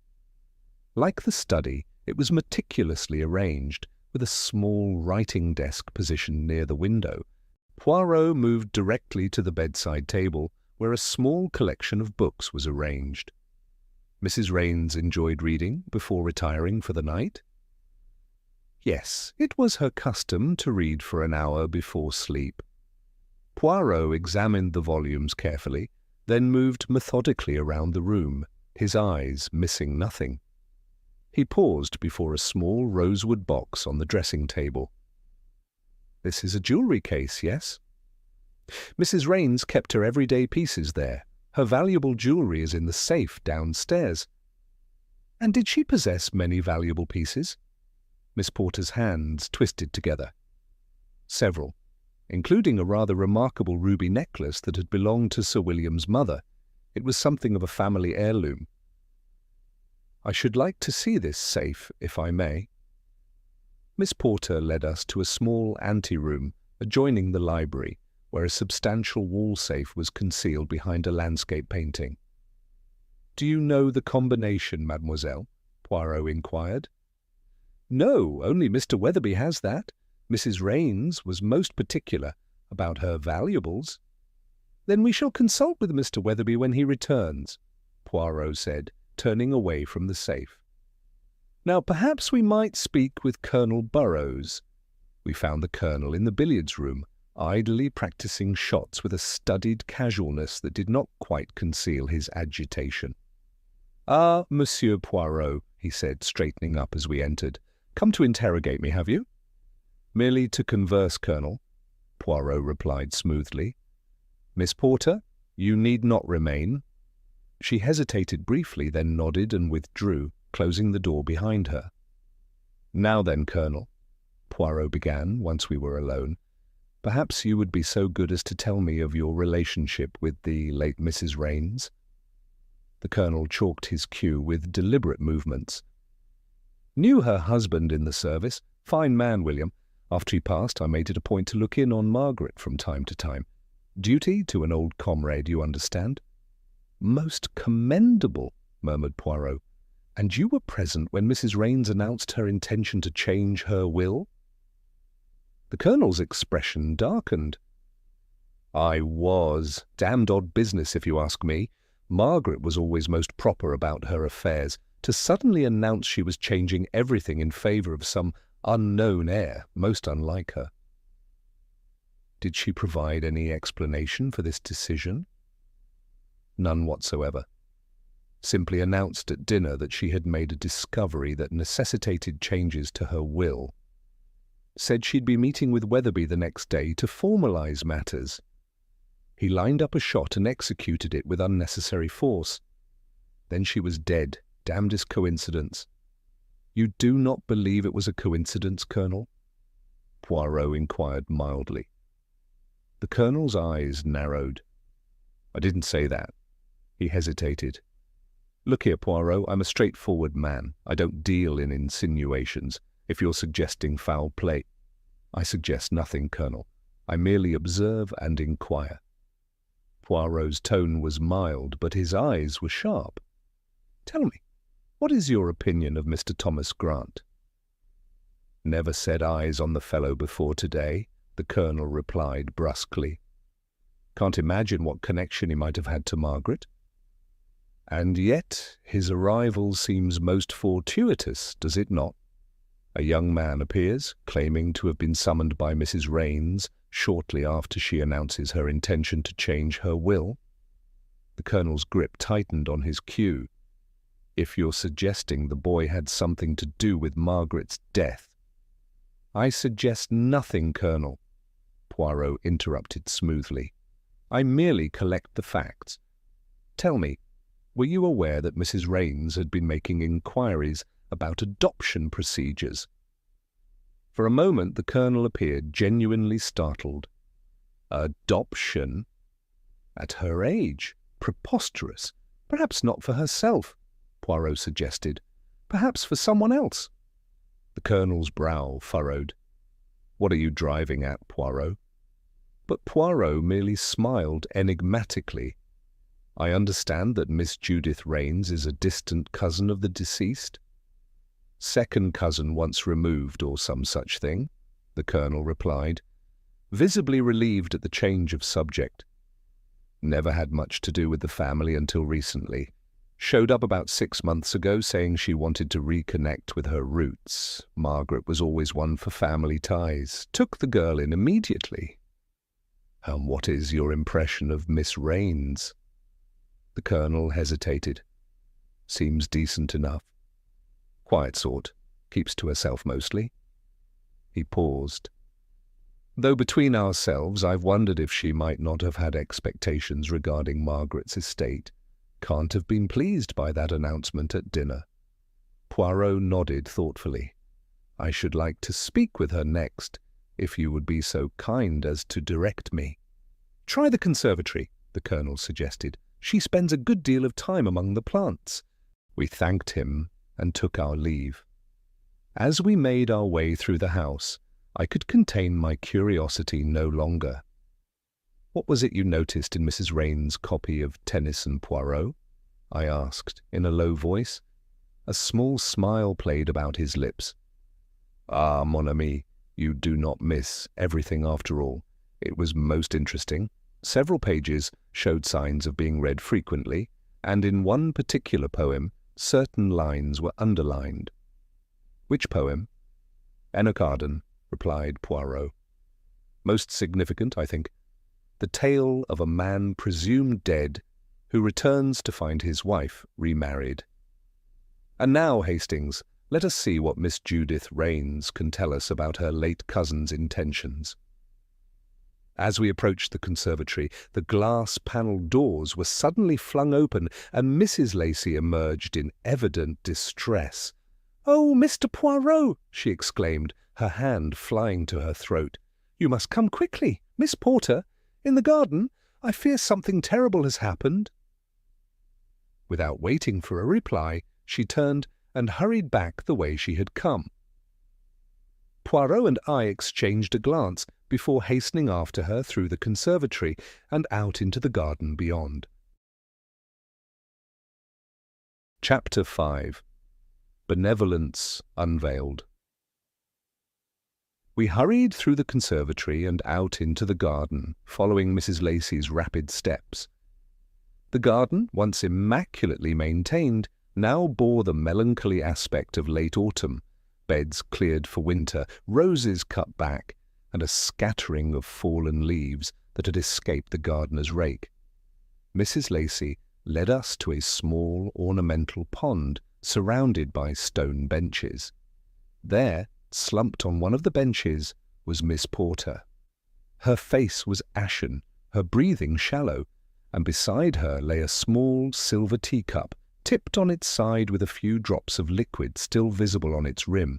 Like the study, it was meticulously arranged, with a small writing desk positioned near the window. Poirot moved directly to the bedside table, where a small collection of books was arranged. Mrs. Raines enjoyed reading before retiring for the night? Yes, it was her custom to read for an hour before sleep. Poirot examined the volumes carefully, then moved methodically around the room, his eyes missing nothing. He paused before a small rosewood box on the dressing table. "This is a jewellery case, yes?" "Mrs. Raines kept her everyday pieces there. Her valuable jewellery is in the safe downstairs." "And did she possess many valuable pieces?" Miss Porter's hands twisted together. "Several, including a rather remarkable ruby necklace that had belonged to Sir William's mother. It was something of a family heirloom." "I should like to see this safe, if I may." Miss Porter led us to a small anteroom adjoining the library, where a substantial wall safe was concealed behind a landscape painting. "Do you know the combination, mademoiselle?" Poirot inquired. "No, only Mr. Weatherby has that. Mrs. Raines was most particular about her valuables." "Then we shall consult with Mr. Weatherby when he returns," Poirot said, turning away from the safe. "Now perhaps we might speak with Colonel Burrows." We found the Colonel in the billiards room, idly practising shots with a studied casualness that did not quite conceal his agitation. "Ah, Monsieur Poirot," he said, straightening up as we entered. "Come to interrogate me, have you?" "Merely to converse, Colonel," Poirot replied smoothly. "Miss Porter, you need not remain." She hesitated briefly, then nodded and withdrew, closing the door behind her. "Now then, Colonel," Poirot began, once we were alone, "perhaps you would be so good as to tell me of your relationship with the late Mrs. Raines." The Colonel chalked his cue with deliberate movements. "Knew her husband in the service. Fine man, William. After he passed, I made it a point to look in on Margaret from time to time. Duty to an old comrade, you understand." "Most commendable," murmured Poirot. "And you were present when Mrs. Raines announced her intention to change her will?" The Colonel's expression darkened. "I was. Damned odd business, if you ask me. Margaret was always most proper about her affairs. To suddenly announce she was changing everything in favour of some unknown heir, most unlike her." "Did she provide any explanation for this decision?" "None whatsoever. Simply announced at dinner that she had made a discovery that necessitated changes to her will. Said she'd be meeting with Weatherby the next day to formalise matters. He lined up a shot and executed it with unnecessary force. Then she was dead. Damnedest coincidence." "You do not believe it was a coincidence, Colonel?" Poirot inquired mildly. The Colonel's eyes narrowed. "I didn't say that." He hesitated. "Look here, Poirot, I'm a straightforward man. I don't deal in insinuations. If you're suggesting foul play—" "I suggest nothing, Colonel. I merely observe and inquire." Poirot's tone was mild, but his eyes were sharp. "Tell me, what is your opinion of Mr. Thomas Grant?" "Never set eyes on the fellow before today," the Colonel replied brusquely. "Can't imagine what connection he might have had to Margaret. And yet his arrival seems most fortuitous, does it not? A young man appears, claiming to have been summoned by Mrs. Raines shortly after she announces her intention to change her will." The Colonel's grip tightened on his cue. "If you're suggesting the boy had something to do with Margaret's death—" "I suggest nothing, Colonel," Poirot interrupted smoothly. "I merely collect the facts. Tell me, were you aware that Mrs. Raines had been making inquiries about adoption procedures?" For a moment the Colonel appeared genuinely startled. "Adoption? At her age? Preposterous. Perhaps not for herself," Poirot suggested. "Perhaps for someone else." The Colonel's brow furrowed. "What are you driving at, Poirot?" But Poirot merely smiled enigmatically. "I understand that Miss Judith Raines is a distant cousin of the deceased?" "Second cousin once removed, or some such thing," the Colonel replied, visibly relieved at the change of subject. "Never had much to do with the family until recently. Showed up about 6 months ago saying she wanted to reconnect with her roots. Margaret was always one for family ties. Took the girl in immediately." "And what is your impression of Miss Raines?" The Colonel hesitated. "Seems decent enough. Quiet sort. Keeps to herself mostly." He paused. "Though between ourselves I've wondered if she might not have had expectations regarding Margaret's estate. Can't have been pleased by that announcement at dinner." Poirot nodded thoughtfully. "I should like to speak with her next, if you would be so kind as to direct me." "Try the conservatory," the Colonel suggested. "She spends a good deal of time among the plants." We thanked him and took our leave. As we made our way through the house, I could contain my curiosity no longer. "What was it you noticed in Mrs. Raines' copy of Tennyson, Poirot?" I asked in a low voice. A small smile played about his lips. "Ah, mon ami, you do not miss everything after all. It was most interesting. Several pages showed signs of being read frequently, and in one particular poem certain lines were underlined." "Which poem?" "Enoch-Arden," replied Poirot. "Most significant, I think. The tale of a man presumed dead who returns to find his wife remarried. And now, Hastings, let us see what Miss Judith Raines can tell us about her late cousin's intentions." As we approached the conservatory, the glass-panelled doors were suddenly flung open, and Mrs. Lacey emerged in evident distress. "Oh, Mr. Poirot!" she exclaimed, her hand flying to her throat. "You must come quickly. Miss Porter, in the garden. I fear something terrible has happened." Without waiting for a reply, she turned and hurried back the way she had come. Poirot and I exchanged a glance before hastening after her through the conservatory and out into the garden beyond. Chapter 5. Benevolence Unveiled. We hurried through the conservatory and out into the garden, following Mrs. Lacey's rapid steps. The garden, once immaculately maintained, now bore the melancholy aspect of late autumn, beds cleared for winter, roses cut back, and a scattering of fallen leaves that had escaped the gardener's rake. Mrs. Lacey led us to a small ornamental pond surrounded by stone benches. There, slumped on one of the benches, was Miss Porter. Her face was ashen, her breathing shallow, and beside her lay a small silver teacup, tipped on its side with a few drops of liquid still visible on its rim.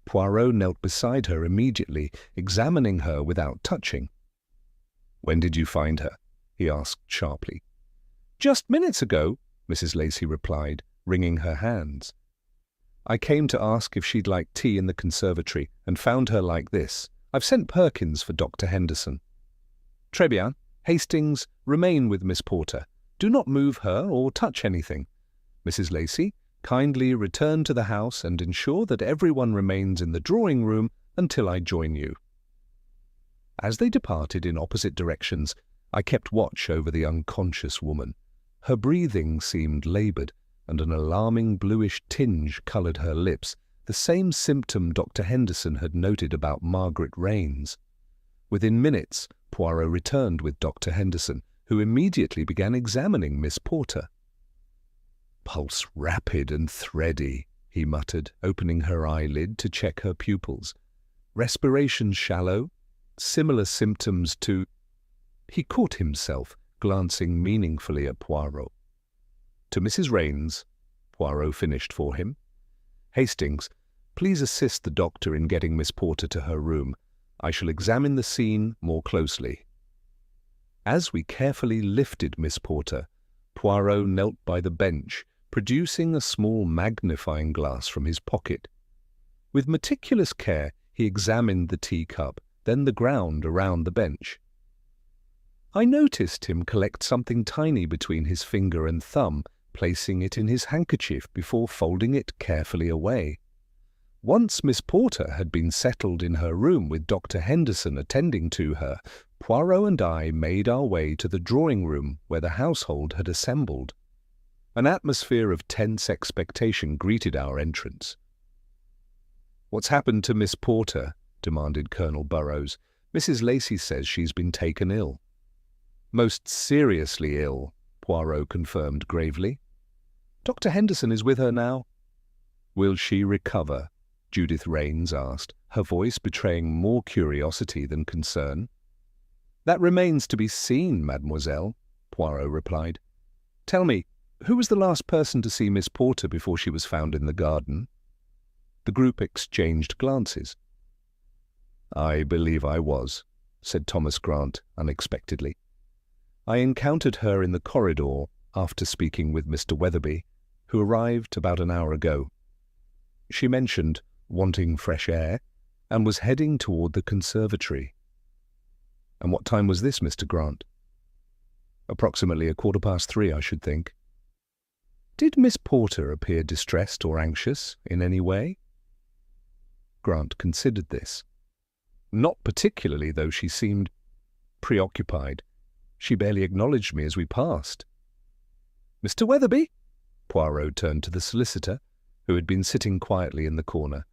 Poirot knelt beside her immediately, examining her without touching. "When did you find her?" he asked sharply. "Just minutes ago," Mrs. Lacey replied, wringing her hands. "I came to ask if she'd like tea in the conservatory, and found her like this. I've sent Perkins for Dr. Henderson." "Très bien. Hastings, remain with Miss Porter. Do not move her or touch anything. Mrs. Lacey, kindly return to the house and ensure that everyone remains in the drawing-room until I join you." As they departed in opposite directions, I kept watch over the unconscious woman. Her breathing seemed laboured, and an alarming bluish tinge coloured her lips, the same symptom Dr. Henderson had noted about Margaret Raines. Within minutes, Poirot returned with Dr. Henderson, who immediately began examining Miss Porter. "Pulse rapid and thready," he muttered, opening her eyelid to check her pupils. "Respiration shallow, similar symptoms to—" He caught himself, glancing meaningfully at Poirot. "To Mrs. Raines," Poirot finished for him. "Hastings, please assist the doctor in getting Miss Porter to her room. I shall examine the scene more closely." As we carefully lifted Miss Porter, Poirot knelt by the bench, producing a small magnifying glass from his pocket. With meticulous care, he examined the teacup, then the ground around the bench. I noticed him collect something tiny between his finger and thumb, placing it in his handkerchief before folding it carefully away. Once Miss Porter had been settled in her room with Dr. Henderson attending to her, Poirot and I made our way to the drawing-room where the household had assembled. An atmosphere of tense expectation greeted our entrance. "What's happened to Miss Porter?" demanded Colonel Burrows. "Mrs. Lacey says she's been taken ill." "Most seriously ill," Poirot confirmed gravely. "Dr. Henderson is with her now." "Will she recover?" Judith Raines asked, her voice betraying more curiosity than concern. "That remains to be seen, mademoiselle," Poirot replied. "Tell me, who was the last person to see Miss Porter before she was found in the garden?" The group exchanged glances. "I believe I was," said Thomas Grant unexpectedly. "I encountered her in the corridor after speaking with Mr. Weatherby, who arrived about an hour ago. She mentioned wanting fresh air and was heading toward the conservatory." "And what time was this, Mr. Grant?" "Approximately 3:15, I should think." "Did Miss Porter appear distressed or anxious in any way?" Grant considered this. "Not particularly, though she seemed preoccupied. She barely acknowledged me as we passed." "Mr. Weatherby?" Poirot turned to the solicitor, who had been sitting quietly in the corner.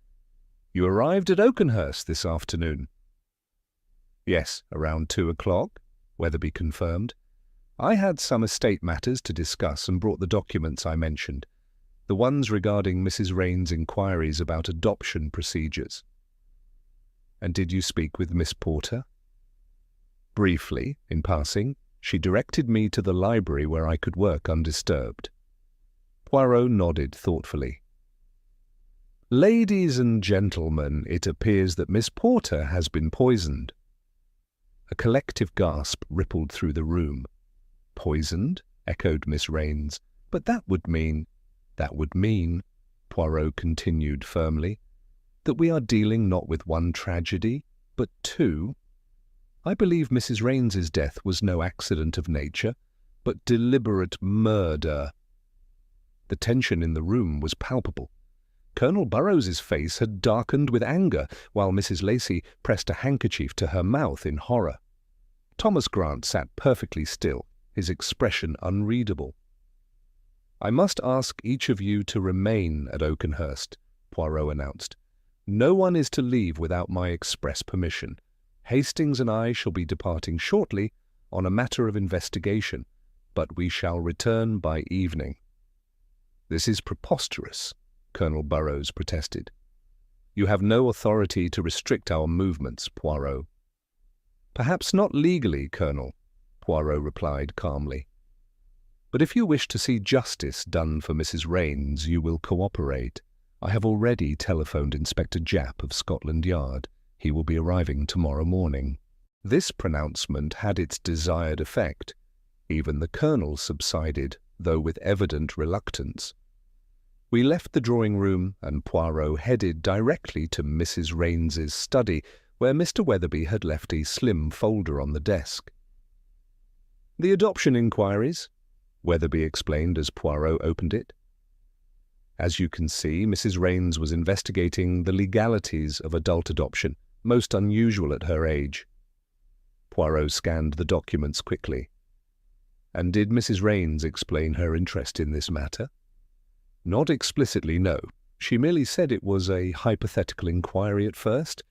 "You arrived at Oakenhurst this afternoon?" "Yes, around 2:00, Weatherby confirmed. "I had some estate matters to discuss and brought the documents I mentioned, the ones regarding Mrs. Raines' inquiries about adoption procedures." "And did you speak with Miss Porter?" "Briefly, in passing. She directed me to the library where I could work undisturbed." Poirot nodded thoughtfully. "Ladies and gentlemen, it appears that Miss Porter has been poisoned." A collective gasp rippled through the room. "Poisoned?" echoed Miss Raines. "But that would mean, Poirot continued firmly, that we are dealing not with one tragedy, but two. I believe Mrs. Raines's death was no accident of nature, but deliberate murder." The tension in the room was palpable. Colonel Burroughs's face had darkened with anger, while Mrs. Lacey pressed a handkerchief to her mouth in horror. Thomas Grant sat perfectly still, his expression unreadable. "I must ask each of you to remain at Oakenhurst," Poirot announced. "No one is to leave without my express permission. Hastings and I shall be departing shortly on a matter of investigation, but we shall return by evening." "This is preposterous," Colonel Burroughs protested. "You have no authority to restrict our movements, Poirot." "Perhaps not legally, Colonel," Poirot replied calmly. "But if you wish to see justice done for Mrs. Raines, you will cooperate. I have already telephoned Inspector Japp of Scotland Yard. He will be arriving tomorrow morning." This pronouncement had its desired effect. Even the Colonel subsided, though with evident reluctance. We left the drawing-room, and Poirot headed directly to Mrs. Raines's study, where Mr. Weatherby had left a slim folder on the desk. "The adoption inquiries," Weatherby explained as Poirot opened it. "As you can see, Mrs. Raines was investigating the legalities of adult adoption, most unusual at her age." Poirot scanned the documents quickly. "And did Mrs. Raines explain her interest in this matter?" "Not explicitly, no. She merely said it was a hypothetical inquiry at first,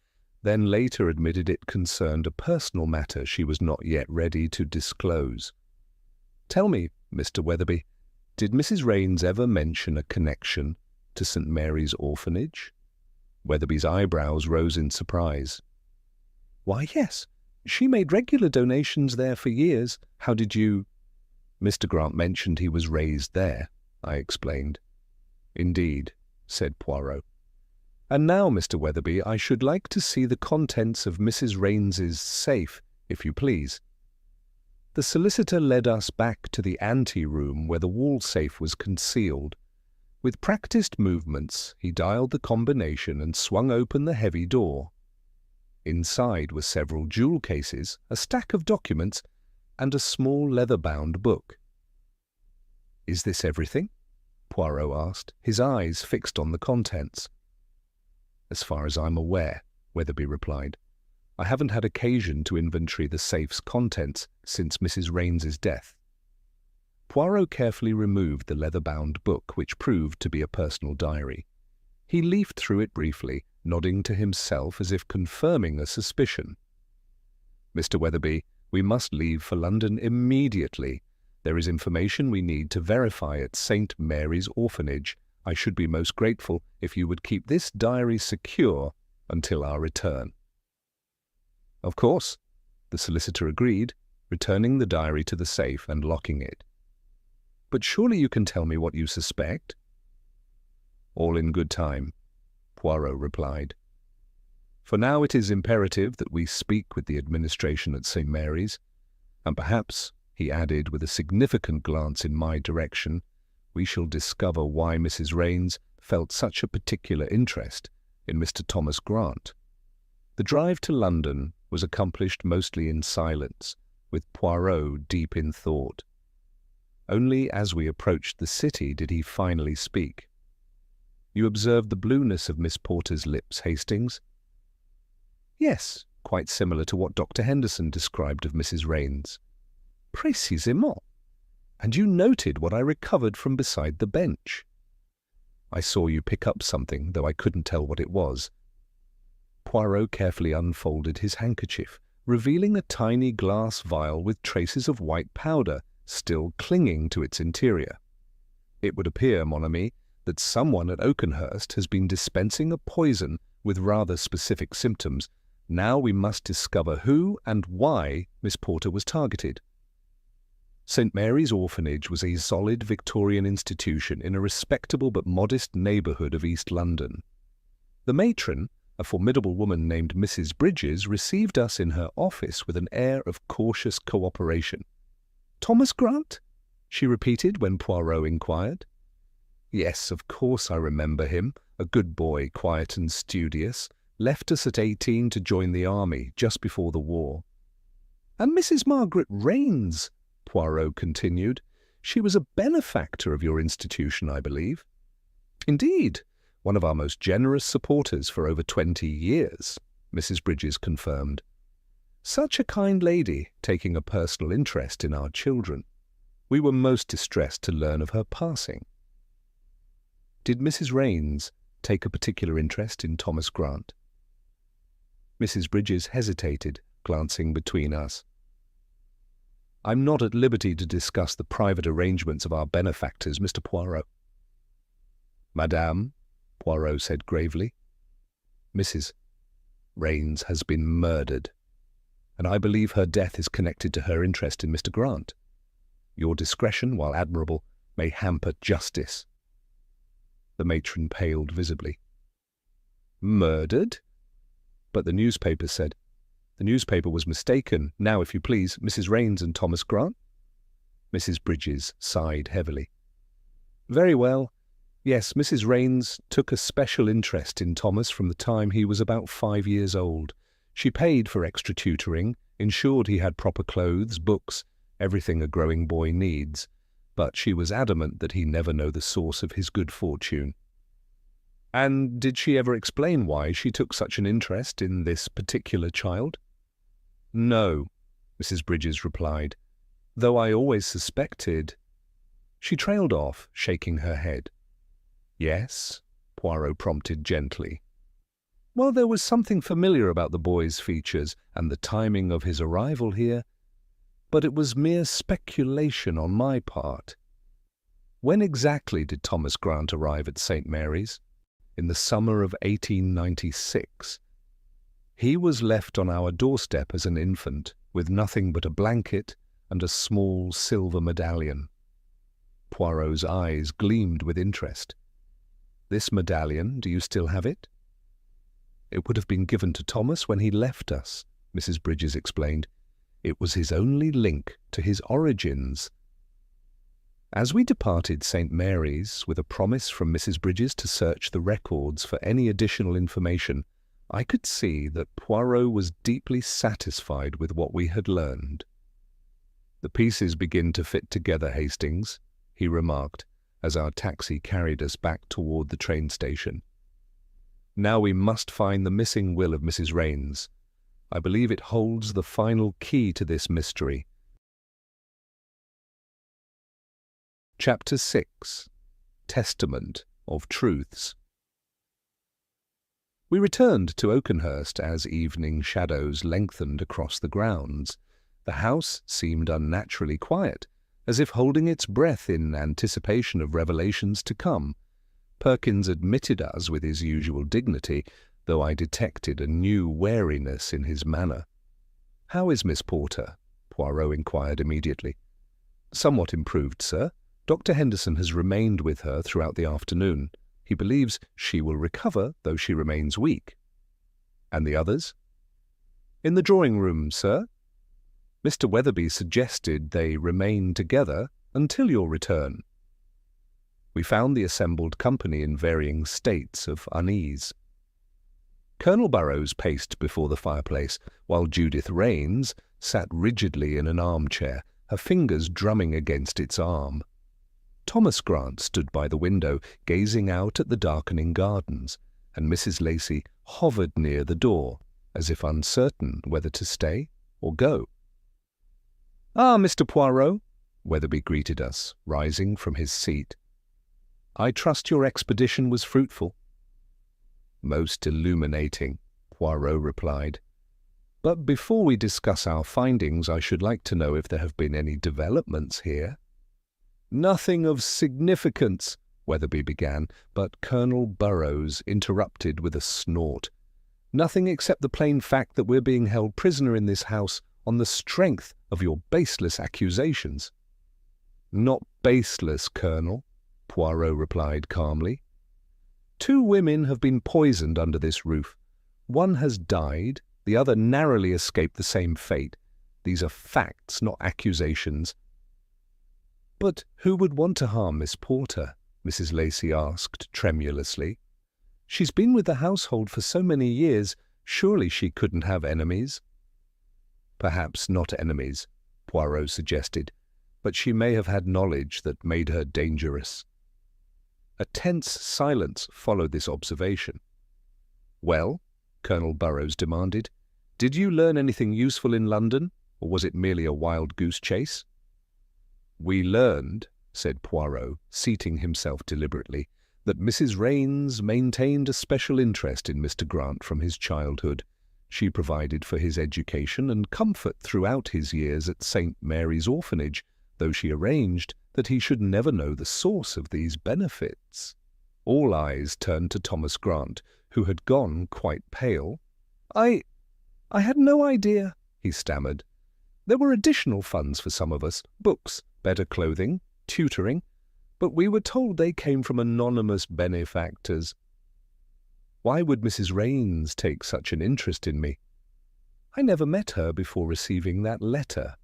then later admitted it concerned a personal matter she was not yet ready to disclose." "Tell me, Mr. Weatherby, did Mrs. Raines ever mention a connection to St. Mary's Orphanage?" Weatherby's eyebrows rose in surprise. "Why, yes. She made regular donations there for years. How did you—" "Mr. Grant mentioned he was raised there," I explained. "Indeed," said Poirot. "And now, Mr. Weatherby, I should like to see the contents of Mrs. Raines's safe, if you please." The solicitor led us back to the ante-room where the wall safe was concealed. With practiced movements, he dialed the combination and swung open the heavy door. Inside were several jewel cases, a stack of documents, and a small leather-bound book. "Is this everything?" Poirot asked, his eyes fixed on the contents. "As far as I'm aware," Weatherby replied. "I haven't had occasion to inventory the safe's contents since Mrs. Raines's death." Poirot carefully removed the leather-bound book, which proved to be a personal diary. He leafed through it briefly, nodding to himself as if confirming a suspicion. "Mr. Weatherby, we must leave for London immediately. There is information we need to verify at St. Mary's Orphanage. I should be most grateful if you would keep this diary secure until our return." "Of course," the solicitor agreed, returning the diary to the safe and locking it. "But surely you can tell me what you suspect?" "All in good time," Poirot replied. "For now it is imperative that we speak with the administration at St. Mary's, and perhaps," he added with a significant glance in my direction, "we shall discover why Mrs. Raines felt such a particular interest in Mr. Thomas Grant." The drive to London was accomplished mostly in silence, with Poirot deep in thought. Only as we approached the city did he finally speak. "You observed the blueness of Miss Porter's lips, Hastings?" "Yes, quite similar to what Dr. Henderson described of Mrs. Raines." "Précisément. And you noted what I recovered from beside the bench." "I saw you pick up something, though I couldn't tell what it was." Poirot carefully unfolded his handkerchief, revealing a tiny glass vial with traces of white powder still clinging to its interior. "It would appear, mon ami, that someone at Oakenhurst has been dispensing a poison with rather specific symptoms. Now we must discover who and why Miss Porter was targeted." St. Mary's Orphanage was a solid Victorian institution in a respectable but modest neighbourhood of East London. The matron, a formidable woman named Mrs. Bridges, received us in her office with an air of cautious cooperation. "Thomas Grant?" she repeated when Poirot inquired. "Yes, of course I remember him. A good boy, quiet and studious. Left us at 18 to join the army just before the war." "And Mrs. Margaret Raines," Poirot continued. "She was a benefactor of your institution, I believe." "Indeed. One of our most generous supporters for over 20 years, Mrs. Bridges confirmed. Such a kind lady, taking a personal interest in our children. We were most distressed to learn of her passing. Did Mrs. Raines take a particular interest in Thomas Grant? Mrs. Bridges hesitated, glancing between us. I'm not at liberty to discuss the private arrangements of our benefactors, Mr. Poirot. Madame, Poirot said gravely, Mrs. Raines has been murdered, and I believe her death is connected to her interest in Mr. Grant. Your discretion, while admirable, may hamper justice. The matron paled visibly. Murdered? But the newspaper said. The newspaper was mistaken. Now, if you please, Mrs. Raines and Thomas Grant? Mrs. Bridges sighed heavily. Very well. Yes, Mrs. Raines took a special interest in Thomas from the time he was about 5 years old. She paid for extra tutoring, ensured he had proper clothes, books, everything a growing boy needs, but she was adamant that he never know the source of his good fortune. And did she ever explain why she took such an interest in this particular child? No, Mrs. Bridges replied, though I always suspected. She trailed off, shaking her head. Yes, Poirot prompted gently. Well, there was something familiar about the boy's features and the timing of his arrival here, but it was mere speculation on my part. When exactly did Thomas Grant arrive at St. Mary's? In the summer of 1896. He was left on our doorstep as an infant, with nothing but a blanket and a small silver medallion. Poirot's eyes gleamed with interest. This medallion, do you still have it? It would have been given to Thomas when he left us, Mrs. Bridges explained. It was his only link to his origins. As we departed St. Mary's, with a promise from Mrs. Bridges to search the records for any additional information, I could see that Poirot was deeply satisfied with what we had learned. The pieces begin to fit together, Hastings, he remarked, as our taxi carried us back toward the train station. Now we must find the missing will of Mrs. Raines. I believe it holds the final key to this mystery. Chapter 6. Testament of Truths. We returned to Oakenhurst as evening shadows lengthened across the grounds. The house seemed unnaturally quiet, as if holding its breath in anticipation of revelations to come. Perkins admitted us with his usual dignity, though I detected a new wariness in his manner. "How is Miss Porter?" Poirot inquired immediately. "Somewhat improved, sir. Dr. Henderson has remained with her throughout the afternoon. He believes she will recover, though she remains weak." "And the others?" "In the drawing-room, sir. Mr. Weatherby suggested they remain together until your return." We found the assembled company in varying states of unease. Colonel Burrows paced before the fireplace, while Judith Raines sat rigidly in an armchair, her fingers drumming against its arm. Thomas Grant stood by the window, gazing out at the darkening gardens, and Mrs. Lacey hovered near the door, as if uncertain whether to stay or go. "Ah, Mr. Poirot," Weatherby greeted us, rising from his seat. "I trust your expedition was fruitful." "Most illuminating," Poirot replied. "But before we discuss our findings, I should like to know if there have been any developments here." "Nothing of significance," Weatherby began, but Colonel Burrows interrupted with a snort. "Nothing except the plain fact that we're being held prisoner in this house on the strength of your baseless accusations." "Not baseless, Colonel," Poirot replied calmly. "2 women have been poisoned under this roof. One has died, the other narrowly escaped the same fate. These are facts, not accusations." "But who would want to harm Miss Porter?" Mrs. Lacey asked tremulously. "She's been with the household for so many years, surely she couldn't have enemies?" "Perhaps not enemies," Poirot suggested, "but she may have had knowledge that made her dangerous." A tense silence followed this observation. "Well," Colonel Burrows demanded, "did you learn anything useful in London, or was it merely a wild goose chase?" "We learned," said Poirot, seating himself deliberately, "that Mrs. Raines maintained a special interest in Mr. Grant from his childhood. She provided for his education and comfort throughout his years at St. Mary's Orphanage, though she arranged that he should never know the source of these benefits." All eyes turned to Thomas Grant, who had gone quite pale. I had no idea," he stammered. "There were additional funds for some of us, books, better clothing, tutoring, but we were told they came from anonymous benefactors." "Why would Mrs. Raines take such an interest in me?" "I never met her before receiving that letter."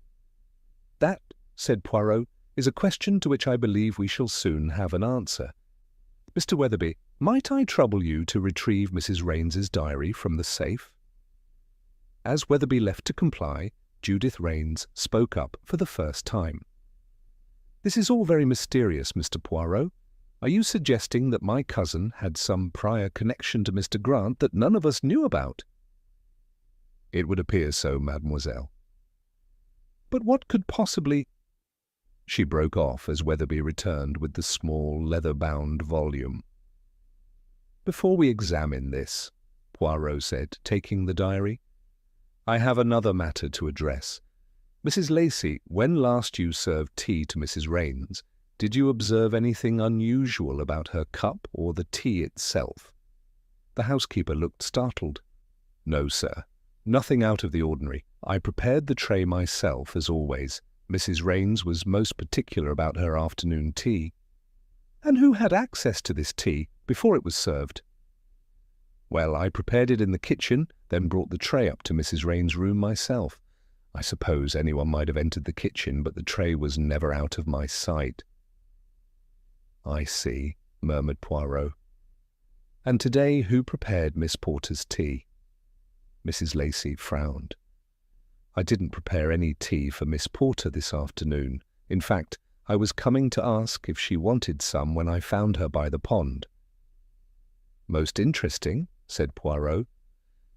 "That," said Poirot, "is a question to which I believe we shall soon have an answer. Mr. Weatherby, might I trouble you to retrieve Mrs. Raines's diary from the safe?" As Weatherby left to comply, Judith Raines spoke up for the first time. "This is all very mysterious, Mr. Poirot. Are you suggesting that my cousin had some prior connection to Mr. Grant that none of us knew about?" "It would appear so, mademoiselle." "But what could possibly—" She broke off as Weatherby returned with the small leather-bound volume. "Before we examine this," Poirot said, taking the diary, "I have another matter to address. Mrs. Lacey, when last you served tea to Mrs. Raines, did you observe anything unusual about her cup or the tea itself?" The housekeeper looked startled. "No, sir. Nothing out of the ordinary. I prepared the tray myself, as always. Mrs. Raines was most particular about her afternoon tea." "And who had access to this tea before it was served?" "Well, I prepared it in the kitchen, then brought the tray up to Mrs. Raines' room myself. I suppose anyone might have entered the kitchen, but the tray was never out of my sight." "I see," murmured Poirot. "And today who prepared Miss Porter's tea?" Mrs. Lacey frowned. "I didn't prepare any tea for Miss Porter this afternoon. In fact, I was coming to ask if she wanted some when I found her by the pond." "Most interesting," said Poirot.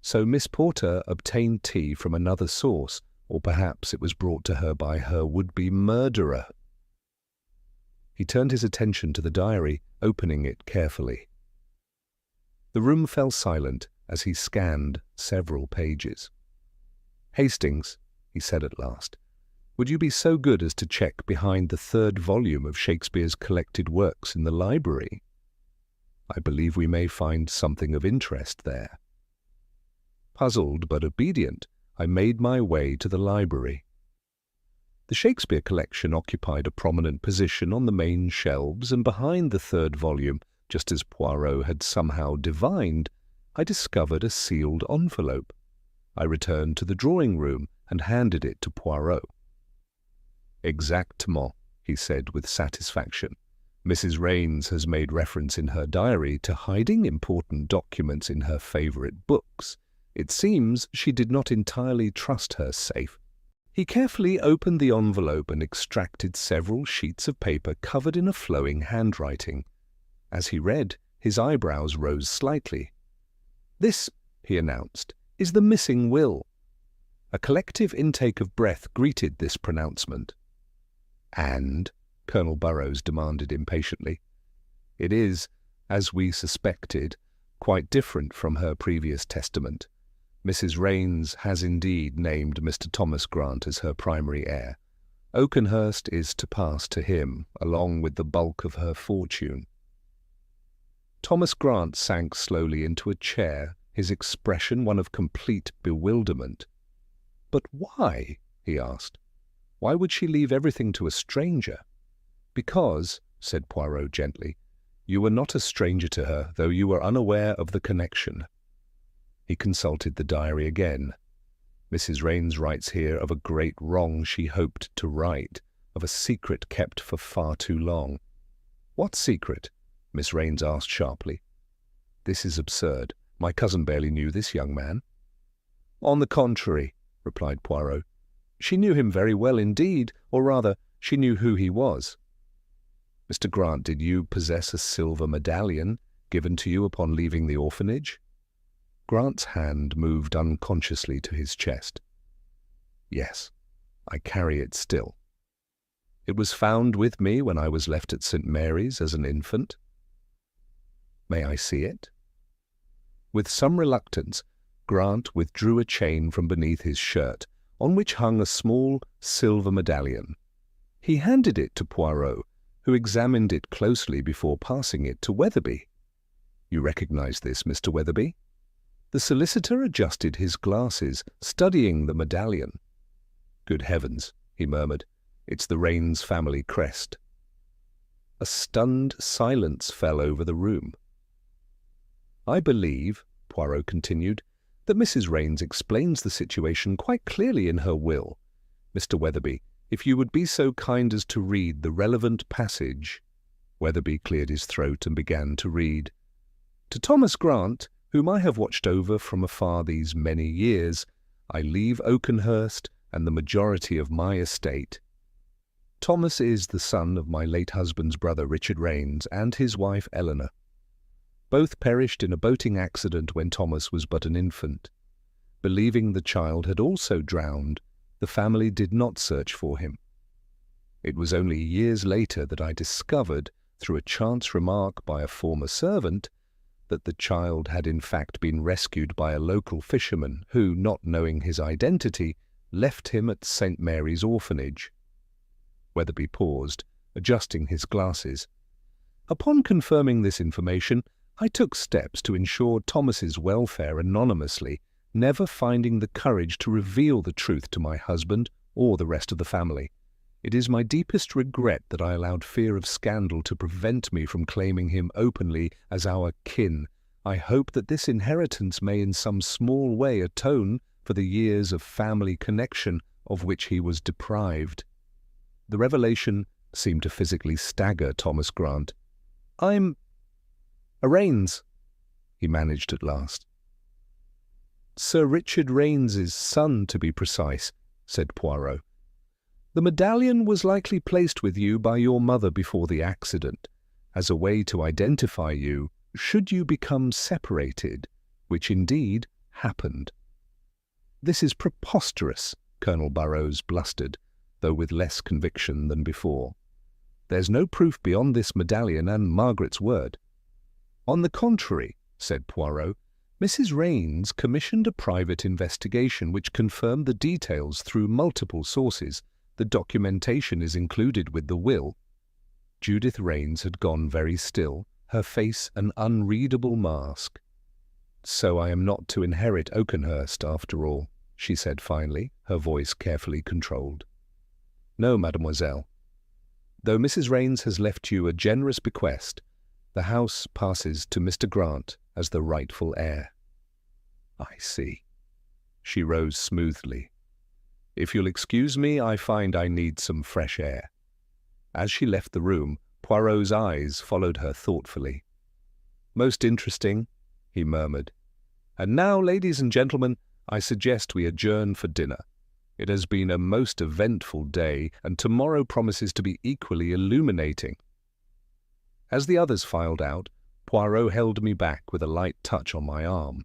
"So Miss Porter obtained tea from another source, or perhaps it was brought to her by her would-be murderer." He turned his attention to the diary, opening it carefully. The room fell silent as he scanned several pages. "Hastings," he said at last, "would you be so good as to check behind the 3rd volume of Shakespeare's collected works in the library? I believe we may find something of interest there." Puzzled but obedient, I made my way to the library. The Shakespeare collection occupied a prominent position on the main shelves, and behind the 3rd volume, just as Poirot had somehow divined, I discovered a sealed envelope. I returned to the drawing-room and handed it to Poirot. "Exactement," he said with satisfaction. "Mrs. Raines has made reference in her diary to hiding important documents in her favourite books. It seems she did not entirely trust her safe." He carefully opened the envelope and extracted several sheets of paper covered in a flowing handwriting. As he read, his eyebrows rose slightly. "This," he announced, "is the missing will." A collective intake of breath greeted this pronouncement. "And?" Colonel Burrows demanded impatiently. "It is, as we suspected, quite different from her previous testament. Mrs. Raines has indeed named Mr. Thomas Grant as her primary heir. Oakenhurst is to pass to him, along with the bulk of her fortune." Thomas Grant sank slowly into a chair, his expression one of complete bewilderment. "But why?" he asked. "Why would she leave everything to a stranger?" "Because," said Poirot gently, "you were not a stranger to her, though you were unaware of the connection." He consulted the diary again. "Mrs. Raines writes here of a great wrong she hoped to right, of a secret kept for far too long." "What secret?" Miss Raines asked sharply. "This is absurd. My cousin barely knew this young man." "On the contrary," replied Poirot, "she knew him very well indeed, or rather, she knew who he was." Mr. Grant, did you possess a silver medallion given to you upon leaving the orphanage?" Grant's hand moved unconsciously to his chest. "Yes, I carry it still. It was found with me when I was left at St. Mary's as an infant." "May I see it?" With some reluctance, Grant withdrew a chain from beneath his shirt, on which hung a small silver medallion. He handed it to Poirot, who examined it closely before passing it to Weatherby. "You recognize this, Mr. Weatherby?" The solicitor adjusted his glasses, studying the medallion. "Good heavens," he murmured, "it's the Raines family crest." A stunned silence fell over the room. "I believe," Poirot continued, "that Mrs. Raines explains the situation quite clearly in her will. Mr. Weatherby, if you would be so kind as to read the relevant passage." Weatherby cleared his throat and began to read. "To Thomas Grant, whom I have watched over from afar these many years, I leave Oakenhurst and the majority of my estate. Thomas is the son of my late husband's brother Richard Raines and his wife Eleanor. Both perished in a boating accident when Thomas was but an infant. Believing the child had also drowned, the family did not search for him. It was only years later that I discovered, through a chance remark by a former servant, that the child had in fact been rescued by a local fisherman who, not knowing his identity, left him at St. Mary's orphanage." Weatherby paused, adjusting his glasses. "Upon confirming this information, I took steps to ensure Thomas's welfare anonymously, never finding the courage to reveal the truth to my husband or the rest of the family. It is my deepest regret that I allowed fear of scandal to prevent me from claiming him openly as our kin. I hope that this inheritance may in some small way atone for the years of family connection of which he was deprived." The revelation seemed to physically stagger Thomas Grant. "I'm Raines," he managed at last. "Sir Richard Raines's son, to be precise," said Poirot. "The medallion was likely placed with you by your mother before the accident, as a way to identify you should you become separated, which indeed happened." "This is preposterous," Colonel Burrows blustered, though with less conviction than before. "There's no proof beyond this medallion and Margaret's word." "On the contrary," said Poirot, "Mrs. Raines commissioned a private investigation which confirmed the details through multiple sources. The documentation is included with the will." Judith Raines had gone very still, her face an unreadable mask. "So I am not to inherit Oakenhurst after all," she said finally, her voice carefully controlled. "No, mademoiselle. Though Mrs. Raines has left you a generous bequest, the house passes to Mr. Grant as the rightful heir." "I see." She rose smoothly. "If you'll excuse me, I find I need some fresh air." As she left the room, Poirot's eyes followed her thoughtfully. "Most interesting," he murmured. "And now, ladies and gentlemen, I suggest we adjourn for dinner. It has been a most eventful day, and tomorrow promises to be equally illuminating." As the others filed out, Poirot held me back with a light touch on my arm.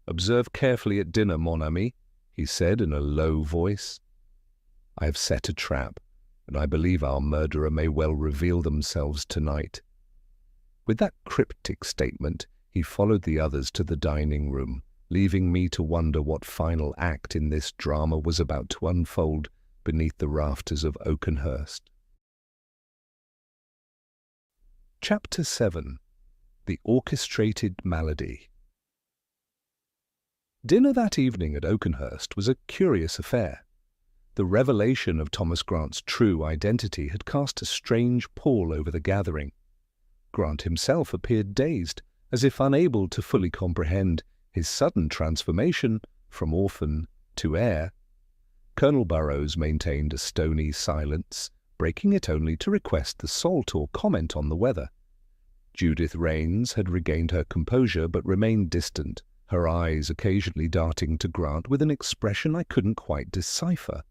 "Observe carefully at dinner, mon ami," he said in a low voice. "I have set a trap, and I believe our murderer may well reveal themselves tonight." With that cryptic statement, he followed the others to the dining room, leaving me to wonder what final act in this drama was about to unfold beneath the rafters of Oakenhurst. Chapter 7. The Orchestrated Malady. Dinner that evening at Oakenhurst was a curious affair. The revelation of Thomas Grant's true identity had cast a strange pall over the gathering. Grant himself appeared dazed, as if unable to fully comprehend his sudden transformation from orphan to heir. Colonel Burrows maintained a stony silence, breaking it only to request the salt or comment on the weather. Judith Raines had regained her composure but remained distant, her eyes occasionally darting to Grant with an expression I couldn't quite decipher.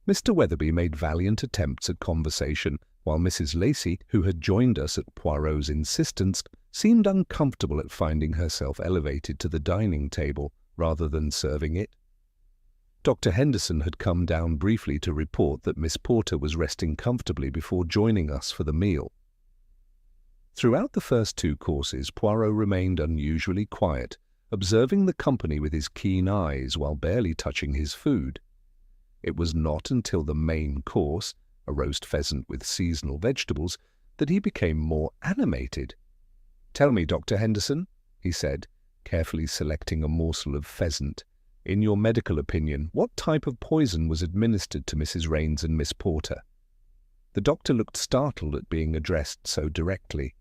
Mr. Weatherby made valiant attempts at conversation, while Mrs. Lacey, who had joined us at Poirot's insistence, seemed uncomfortable at finding herself elevated to the dining table rather than serving it. Dr. Henderson had come down briefly to report that Miss Porter was resting comfortably before joining us for the meal. Throughout the first 2 courses, Poirot remained unusually quiet, observing the company with his keen eyes while barely touching his food. It was not until the main course, a roast pheasant with seasonal vegetables, that he became more animated. "Tell me, Dr. Henderson," he said, carefully selecting a morsel of pheasant, "in your medical opinion, what type of poison was administered to Mrs. Raines and Miss Porter?" The doctor looked startled at being addressed so directly.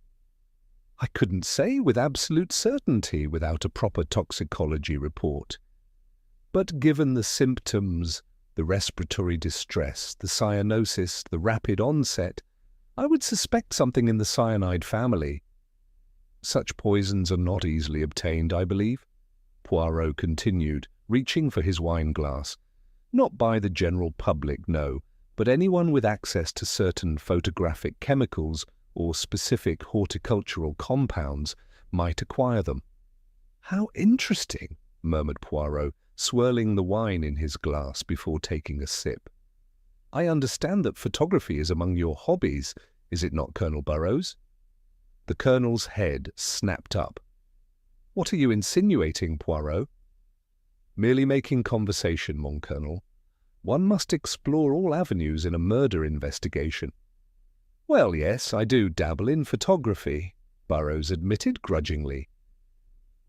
"I couldn't say with absolute certainty without a proper toxicology report. But given the symptoms, the respiratory distress, the cyanosis, the rapid onset, I would suspect something in the cyanide family. Such poisons are not easily obtained, I believe," Poirot continued, reaching for his wine-glass. "Not by the general public, no, but anyone with access to certain photographic chemicals or specific horticultural compounds might acquire them." "How interesting," murmured Poirot, swirling the wine in his glass before taking a sip. "I understand that photography is among your hobbies, is it not, Colonel Burrows?" The Colonel's head snapped up. "What are you insinuating, Poirot?" "Merely making conversation, mon Colonel. One must explore all avenues in a murder investigation." "Well, yes, I do dabble in photography," Burrows admitted grudgingly.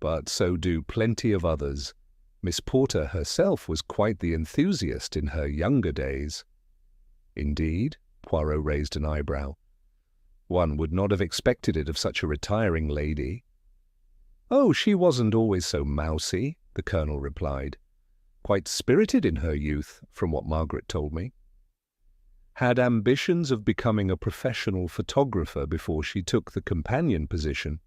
"But so do plenty of others. Miss Porter herself was quite the enthusiast in her younger days." "Indeed?" Poirot raised an eyebrow. "One would not have expected it of such a retiring lady." "Oh, she wasn't always so mousy," the Colonel replied. "Quite spirited in her youth, from what Margaret told me. Had ambitions of becoming a professional photographer before she took the companion position."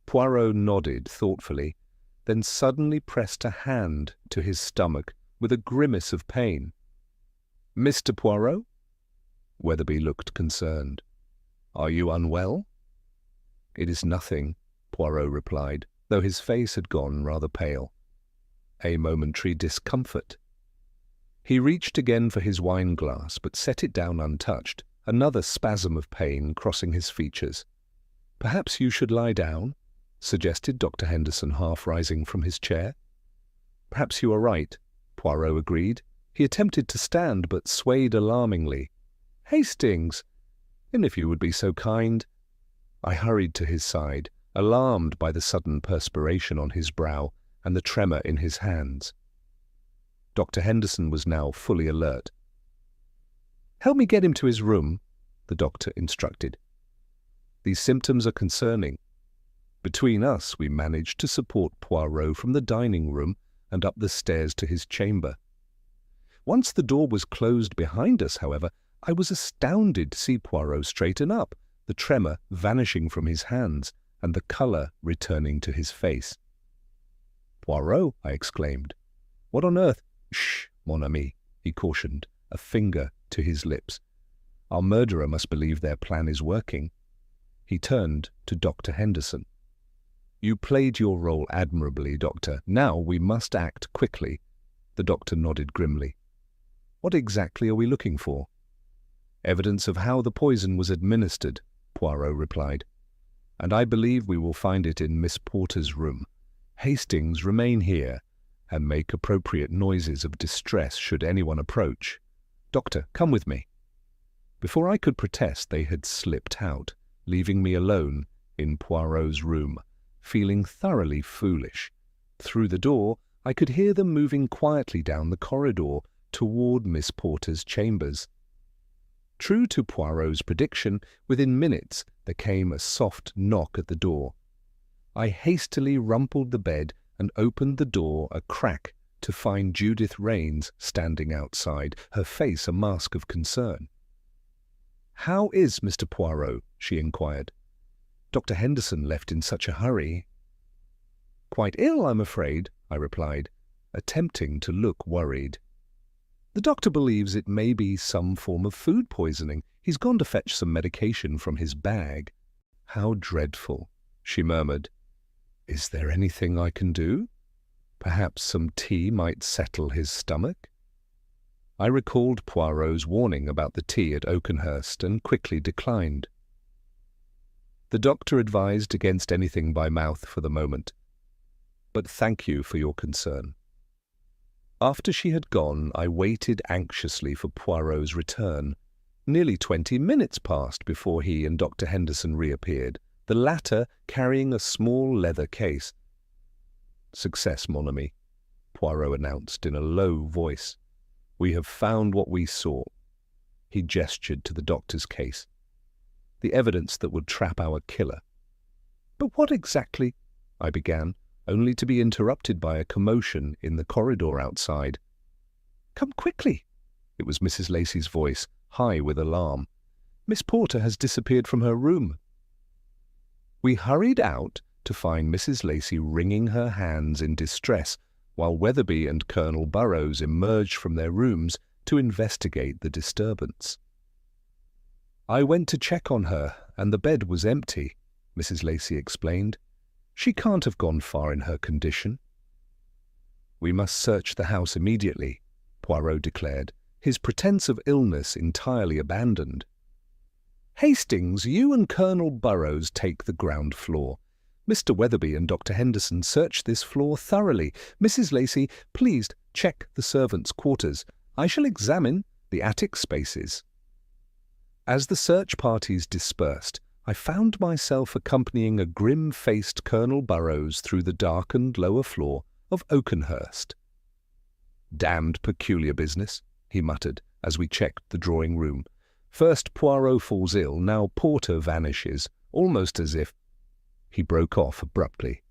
Poirot nodded thoughtfully, then suddenly pressed a hand to his stomach with a grimace of pain. "Mr. Poirot?" Weatherby looked concerned. "Are you unwell?" "It is nothing," Poirot replied, though his face had gone rather pale. "A momentary discomfort." He reached again for his wine-glass, but set it down untouched, another spasm of pain crossing his features. "Perhaps you should lie down," suggested Dr. Henderson, half rising from his chair. "Perhaps you are right," Poirot agreed. He attempted to stand, but swayed alarmingly. "Hastings! And if you would be so kind—" I hurried to his side, alarmed by the sudden perspiration on his brow and the tremor in his hands. Dr. Henderson was now fully alert. "Help me get him to his room," the doctor instructed. "These symptoms are concerning." Between us, we managed to support Poirot from the dining room and up the stairs to his chamber. Once the door was closed behind us, however, I was astounded to see Poirot straighten up, the tremor vanishing from his hands and the colour returning to his face. "Poirot!" I exclaimed. "What on earth—" "Shh, mon ami," he cautioned, a finger to his lips. "Our murderer must believe their plan is working." He turned to Dr. Henderson. "You played your role admirably, Doctor. Now we must act quickly." The doctor nodded grimly. "What exactly are we looking for?" "Evidence of how the poison was administered," Poirot replied. "And I believe we will find it in Miss Porter's room. Hastings, remain here and make appropriate noises of distress should anyone approach. Doctor, come with me." Before I could protest, they had slipped out, leaving me alone in Poirot's room, feeling thoroughly foolish. Through the door, I could hear them moving quietly down the corridor toward Miss Porter's chambers. True to Poirot's prediction, within minutes there came a soft knock at the door. I hastily rumpled the bed and opened the door a crack to find Judith Raines standing outside, her face a mask of concern. "How is Mr. Poirot?" she inquired. "Dr. Henderson left in such a hurry." "Quite ill, I'm afraid," I replied, attempting to look worried. "The doctor believes it may be some form of food poisoning. He's gone to fetch some medication from his bag." "How dreadful," she murmured. "Is there anything I can do? Perhaps some tea might settle his stomach?" I recalled Poirot's warning about the tea at Oakenhurst and quickly declined. The doctor advised against anything by mouth for the moment, but thank you for your concern. After she had gone, I waited anxiously for Poirot's return. Nearly 20 minutes passed before he and Dr. Henderson reappeared, the latter carrying a small leather case. "Success, mon ami," Poirot announced in a low voice. "We have found what we sought." He gestured to the doctor's case. "The evidence that would trap our killer." "But what exactly—" I began, only to be interrupted by a commotion in the corridor outside. "Come quickly!" It was Mrs. Lacey's voice, high with alarm. "Miss Porter has disappeared from her room." We hurried out to find Mrs. Lacey wringing her hands in distress, while Weatherby and Colonel Burrows emerged from their rooms to investigate the disturbance. "I went to check on her, and the bed was empty," Mrs. Lacey explained. "She can't have gone far in her condition." "We must search the house immediately," Poirot declared, his pretense of illness entirely abandoned. "Hastings, you and Colonel Burrows take the ground floor. Mr. Weatherby and Dr. Henderson search this floor thoroughly. Mrs. Lacey, please check the servants' quarters. I shall examine the attic spaces." As the search parties dispersed, I found myself accompanying a grim-faced Colonel Burrows through the darkened lower floor of Oakenhurst. "Damned peculiar business," he muttered as we checked the drawing-room. "First Poirot falls ill, now Porter vanishes, almost as if—" He broke off abruptly.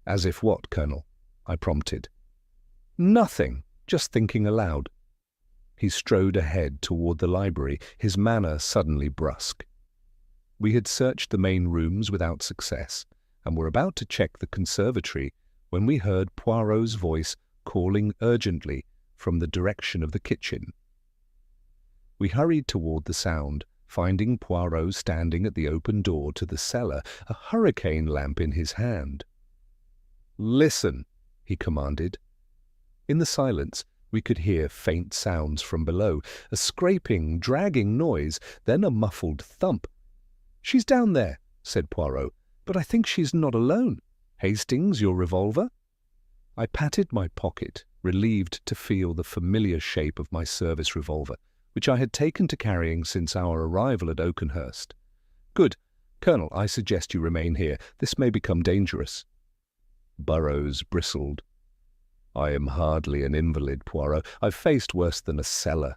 "As if what, Colonel?" I prompted. "Nothing, just thinking aloud." He strode ahead toward the library, his manner suddenly brusque. We had searched the main rooms without success, and were about to check the conservatory when we heard Poirot's voice calling urgently from the direction of the kitchen. We hurried toward the sound, finding Poirot standing at the open door to the cellar, a hurricane lamp in his hand. "Listen," he commanded. In the silence, we could hear faint sounds from below, a scraping, dragging noise, then a muffled thump. "She's down there," said Poirot, "but I think she's not alone. Hastings, your revolver?" I patted my pocket, relieved to feel the familiar shape of my service revolver, which I had taken to carrying since our arrival at Oakenhurst. "Good. Colonel, I suggest you remain here. This may become dangerous." Burrows bristled. "I am hardly an invalid, Poirot. I've faced worse than a cellar."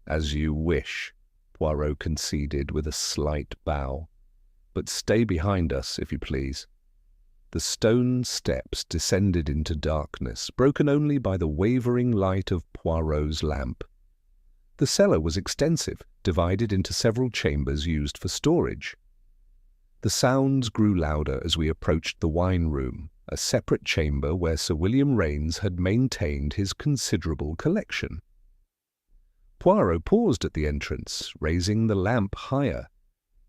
"As you wish," Poirot conceded with a slight bow. "But stay behind us, if you please." The stone steps descended into darkness, broken only by the wavering light of Poirot's lamp. The cellar was extensive, divided into several chambers used for storage. The sounds grew louder as we approached the wine-room, a separate chamber where Sir William Raines had maintained his considerable collection. Poirot paused at the entrance, raising the lamp higher.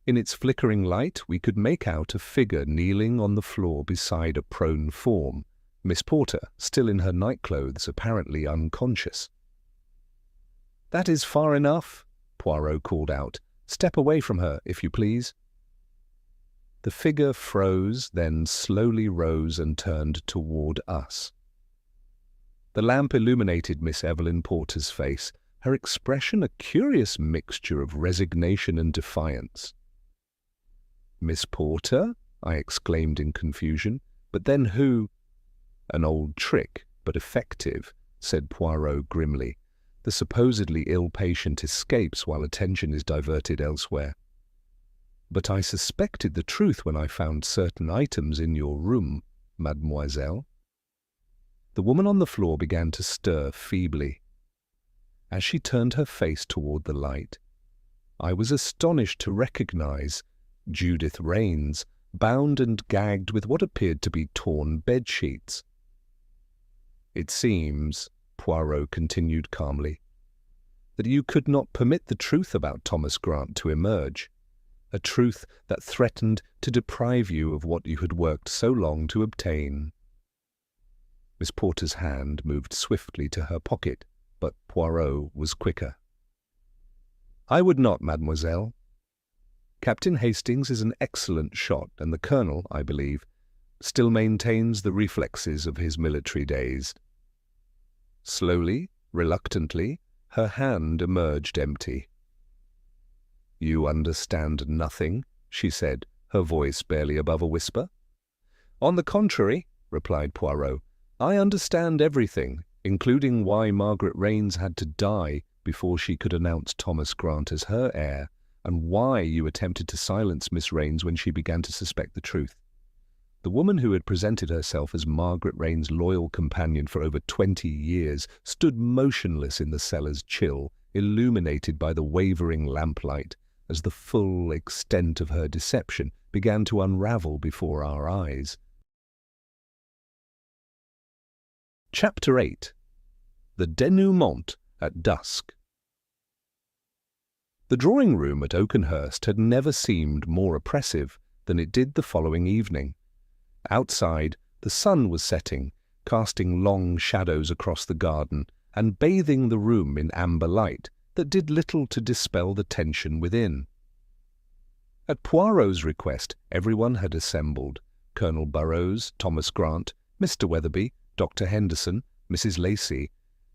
In its flickering light, we could make out a figure kneeling on the floor beside a prone form, Miss Porter, still in her nightclothes, apparently unconscious. "That is far enough," Poirot called out. "Step away from her, if you please." The figure froze, then slowly rose and turned toward us. The lamp illuminated Miss Evelyn Porter's face, her expression a curious mixture of resignation and defiance. "Miss Porter?" I exclaimed in confusion. "But then who—" "An old trick, but effective," said Poirot grimly. "The supposedly ill patient escapes while attention is diverted elsewhere." "But I suspected the truth when I found certain items in your room, mademoiselle." The woman on the floor began to stir feebly. As she turned her face toward the light, I was astonished to recognize Judith Raines, bound and gagged with what appeared to be torn bed-sheets. "It seems," Poirot continued calmly, that you could not permit the truth about Thomas Grant to emerge, a truth that threatened to deprive you of what you had worked so long to obtain. Miss Porter's hand moved swiftly to her pocket, but Poirot was quicker. "I would not, mademoiselle. Captain Hastings is an excellent shot, and the colonel, I believe, still maintains the reflexes of his military days." Slowly, reluctantly, her hand emerged empty. "You understand nothing," she said, her voice barely above a whisper. "On the contrary," replied Poirot, "I understand everything, including why Margaret Raines had to die before she could announce Thomas Grant as her heir, and why you attempted to silence Miss Raines when she began to suspect the truth. The woman who had presented herself as Margaret Raines' loyal companion for over 20 years stood motionless in the cellar's chill, illuminated by the wavering lamplight, as the full extent of her deception began to unravel before our eyes. Chapter 8. The Denouement at Dusk. The drawing-room at Oakenhurst had never seemed more oppressive than it did the following evening. Outside, the sun was setting, casting long shadows across the garden and bathing the room in amber light that did little to dispel the tension within. At Poirot's request, everyone had assembled: Colonel Burrows, Thomas Grant, Mr. Weatherby, Dr. Henderson, Mrs. Lacey,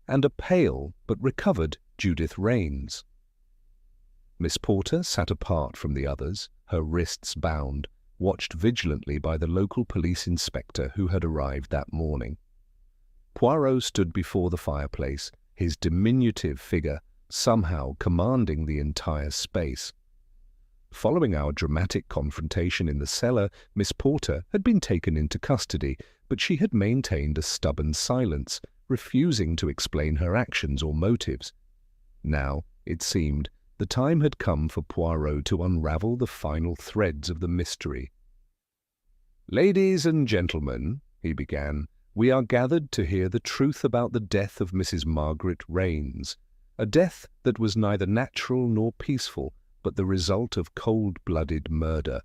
and a pale but recovered Judith Raines. Miss Porter sat apart from the others, her wrists bound, watched vigilantly by the local police inspector who had arrived that morning. Poirot stood before the fireplace, his diminutive figure somehow commanding the entire space. Following our dramatic confrontation in the cellar, Miss Porter had been taken into custody, but she had maintained a stubborn silence, refusing to explain her actions or motives. Now, it seemed, the time had come for Poirot to unravel the final threads of the mystery. "Ladies and gentlemen," he began, "we are gathered to hear the truth about the death of Mrs. Margaret Raines, a death that was neither natural nor peaceful, but the result of cold-blooded murder.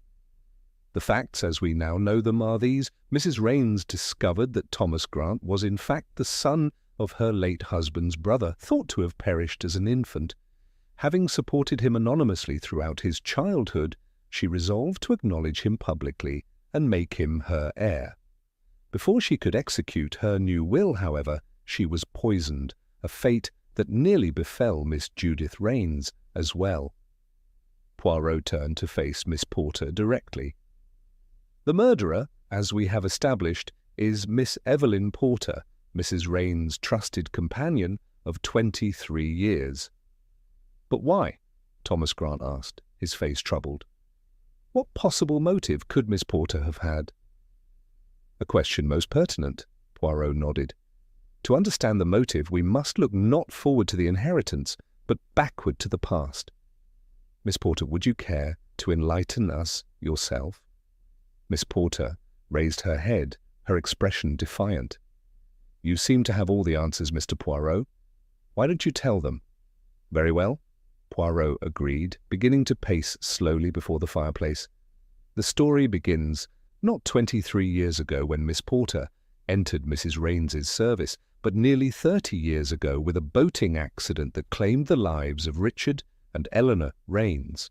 The facts as we now know them are these: Mrs. Raines discovered that Thomas Grant was in fact the son of her late husband's brother, thought to have perished as an infant. Having supported him anonymously throughout his childhood, she resolved to acknowledge him publicly and make him her heir. Before she could execute her new will, however, she was poisoned, a fate that nearly befell Miss Judith Raines as well." Poirot turned to face Miss Porter directly. "The murderer, as we have established, is Miss Evelyn Porter, Mrs. Raines' trusted companion of 23 years. "But why?" Thomas Grant asked, his face troubled. "What possible motive could Miss Porter have had?" "A question most pertinent," Poirot nodded. "To understand the motive, we must look not forward to the inheritance, but backward to the past. Miss Porter, would you care to enlighten us yourself?" Miss Porter raised her head, her expression defiant. "You seem to have all the answers, Mr. Poirot. Why don't you tell them?" "Very well," Poirot agreed, beginning to pace slowly before the fireplace. "The story begins not 23 years ago when Miss Porter entered Mrs. Raines's service, but nearly 30 years ago with a boating accident that claimed the lives of Richard and Eleanor Raines.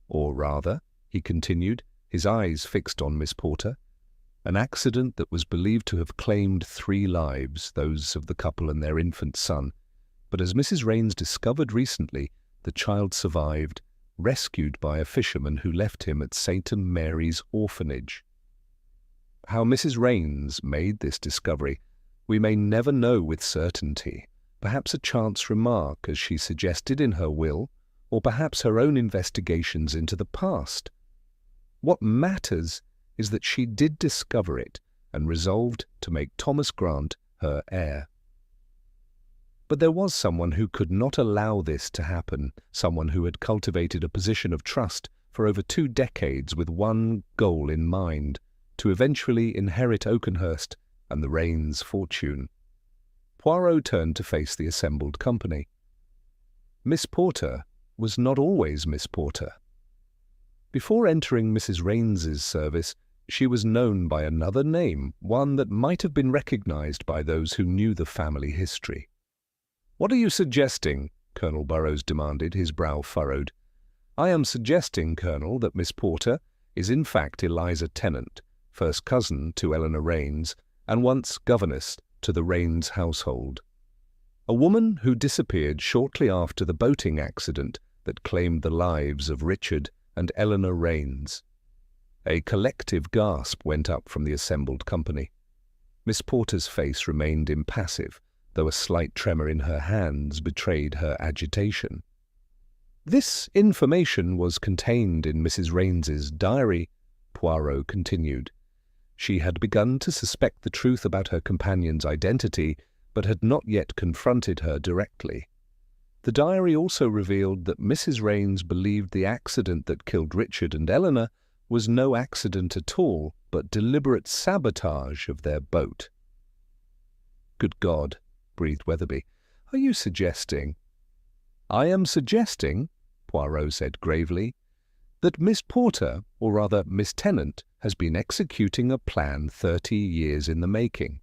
Or rather," he continued, his eyes fixed on Miss Porter, "an accident that was believed to have claimed 3 lives, those of the couple and their infant son. But as Mrs. Raines discovered recently, the child survived, rescued by a fisherman who left him at St. Mary's Orphanage. How Mrs. Raines made this discovery, we may never know with certainty. Perhaps a chance remark, as she suggested in her will, or perhaps her own investigations into the past. What matters is that she did discover it and resolved to make Thomas Grant her heir. But there was someone who could not allow this to happen, someone who had cultivated a position of trust for over 2 decades with one goal in mind: to eventually inherit Oakenhurst and the Raines' fortune. Poirot turned to face the assembled company. Miss Porter was not always Miss Porter. Before entering Mrs. Raines's service, she was known by another name, one that might have been recognized by those who knew the family history. "What are you suggesting?" Colonel Burrows demanded, his brow furrowed. "I am suggesting, Colonel, that Miss Porter is in fact Eliza Tennant, first cousin to Eleanor Raines, and once governess to the Raines household. A woman who disappeared shortly after the boating accident that claimed the lives of Richard and Eleanor Raines." A collective gasp went up from the assembled company. Miss Porter's face remained impassive, though a slight tremor in her hands betrayed her agitation. "This information was contained in Mrs. Raines's diary," Poirot continued. She had begun to suspect the truth about her companion's identity, but had not yet confronted her directly. The diary also revealed that Mrs. Raines believed the accident that killed Richard and Eleanor was no accident at all, but deliberate sabotage of their boat. "Good God," breathed Weatherby. "Are you suggesting—" "I am suggesting," Poirot said gravely, "that Miss Porter, or rather Miss Tennant, has been executing a plan 30 years in the making.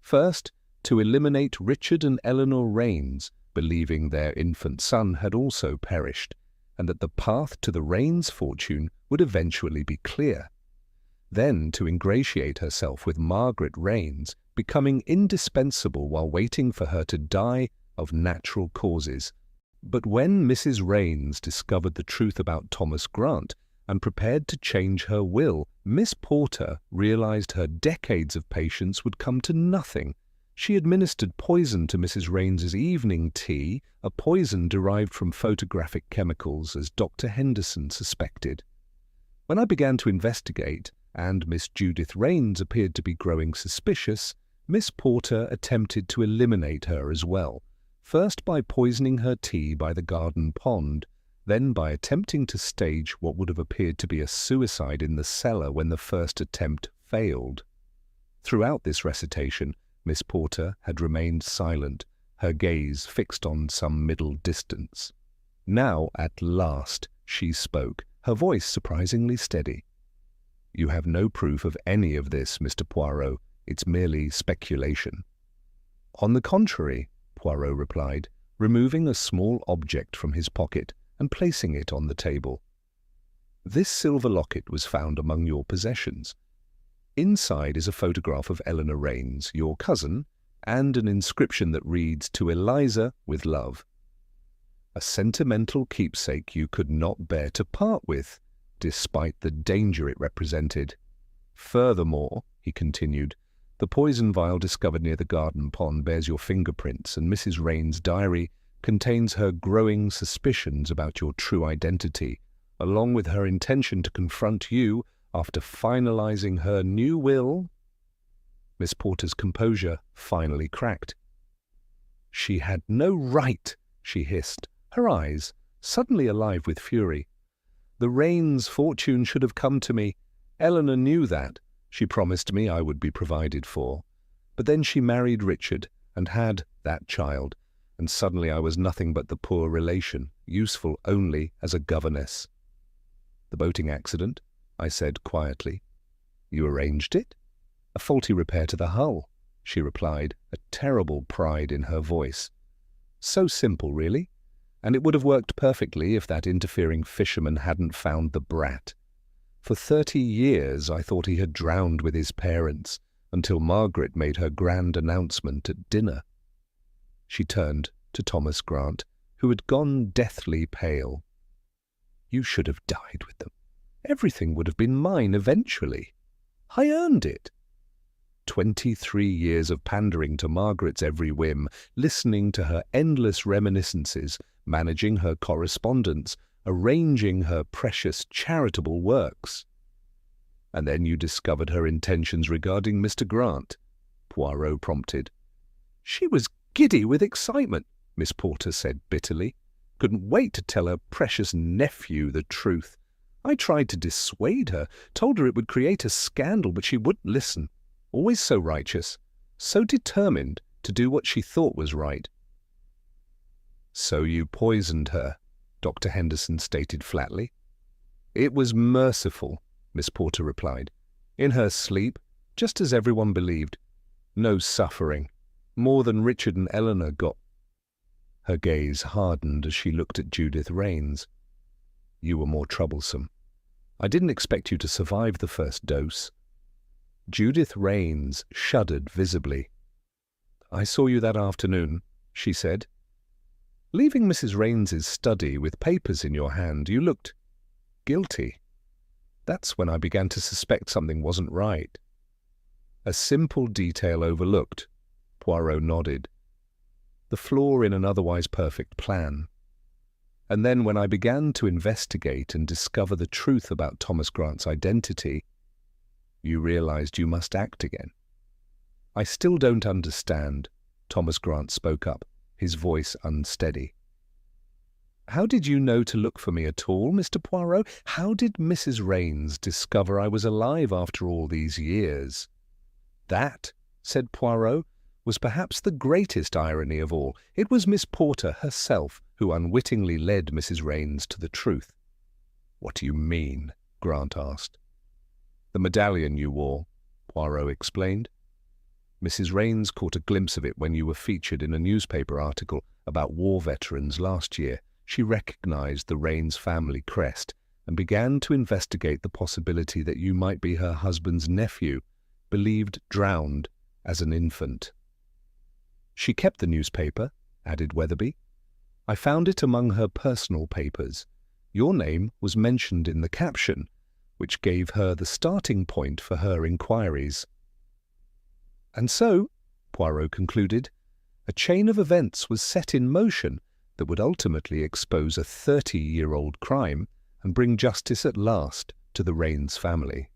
First, to eliminate Richard and Eleanor Raines, believing their infant son had also perished, and that the path to the Raines fortune would eventually be clear. Then to ingratiate herself with Margaret Raines, becoming indispensable while waiting for her to die of natural causes. But when Mrs. Raines discovered the truth about Thomas Grant and prepared to change her will, Miss Porter realized her decades of patience would come to nothing. She administered poison to Mrs. Raines's evening tea, a poison derived from photographic chemicals, as Dr. Henderson suspected. When I began to investigate, and Miss Judith Raines appeared to be growing suspicious, Miss Porter attempted to eliminate her as well, first by poisoning her tea by the garden pond, then by attempting to stage what would have appeared to be a suicide in the cellar when the first attempt failed. Throughout this recitation, Miss Porter had remained silent, her gaze fixed on some middle distance. Now, at last, she spoke, her voice surprisingly steady. "You have no proof of any of this, Mr. Poirot. It's merely speculation." "On the contrary," Poirot replied, removing a small object from his pocket and placing it on the table. "This silver locket was found among your possessions. Inside is a photograph of Eleanor Raines, your cousin, and an inscription that reads, 'To Eliza, with love.' A sentimental keepsake you could not bear to part with, despite the danger it represented. Furthermore," he continued, "the poison vial discovered near the garden pond bears your fingerprints, and Mrs. Raines's diary contains her growing suspicions about your true identity, along with her intention to confront you after finalizing her new will." Miss Porter's composure finally cracked. "She had no right," she hissed, her eyes suddenly alive with fury. "The Raines' fortune should have come to me. Eleanor knew that. She promised me I would be provided for. But then she married Richard and had that child, and suddenly I was nothing but the poor relation, useful only as a governess." "The boating accident?" I said quietly. "You arranged it?" "A faulty repair to the hull," she replied, a terrible pride in her voice. "So simple, really. And it would have worked perfectly if that interfering fisherman hadn't found the brat. For 30 years I thought he had drowned with his parents, until Margaret made her grand announcement at dinner." She turned to Thomas Grant, who had gone deathly pale. "You should have died with them. Everything would have been mine eventually. I earned it. 23 years of pandering to Margaret's every whim, listening to her endless reminiscences, managing her correspondence, arranging her precious charitable works." "And then you discovered her intentions regarding Mr. Grant," Poirot prompted. "She was giddy with excitement," Miss Porter said bitterly. "Couldn't wait to tell her precious nephew the truth. I tried to dissuade her, told her it would create a scandal, but she wouldn't listen. Always so righteous, so determined to do what she thought was right." So you poisoned her, Dr. Henderson stated flatly. It was merciful, Miss Porter replied. In her sleep, just as everyone believed. No suffering, more than Richard and Eleanor got. Her gaze hardened as she looked at Judith Raines. You were more troublesome. I didn't expect you to survive the first dose. Judith Raines shuddered visibly. I saw you that afternoon, she said. Leaving Mrs. Raines's study with papers in your hand, you looked guilty. That's when I began to suspect something wasn't right. A simple detail overlooked. Poirot nodded. The flaw in an otherwise perfect plan. And then when I began to investigate and discover the truth about Thomas Grant's identity, you realized you must act again. I still don't understand, Thomas Grant spoke up, his voice unsteady. How did you know to look for me at all, Mr. Poirot? How did Mrs. Raines discover I was alive after all these years? That, said Poirot, was perhaps the greatest irony of all. It was Miss Porter herself who unwittingly led Mrs. Raines to the truth. What do you mean? Grant asked. The medallion you wore, Poirot explained. Mrs. Raines caught a glimpse of it when you were featured in a newspaper article about war veterans last year. She recognized the Raines family crest and began to investigate the possibility that you might be her husband's nephew, believed drowned as an infant. She kept the newspaper, added Weatherby. I found it among her personal papers. Your name was mentioned in the caption, which gave her the starting point for her inquiries. And so, Poirot concluded, a chain of events was set in motion that would ultimately expose a 30-year-old crime and bring justice at last to the Raines family.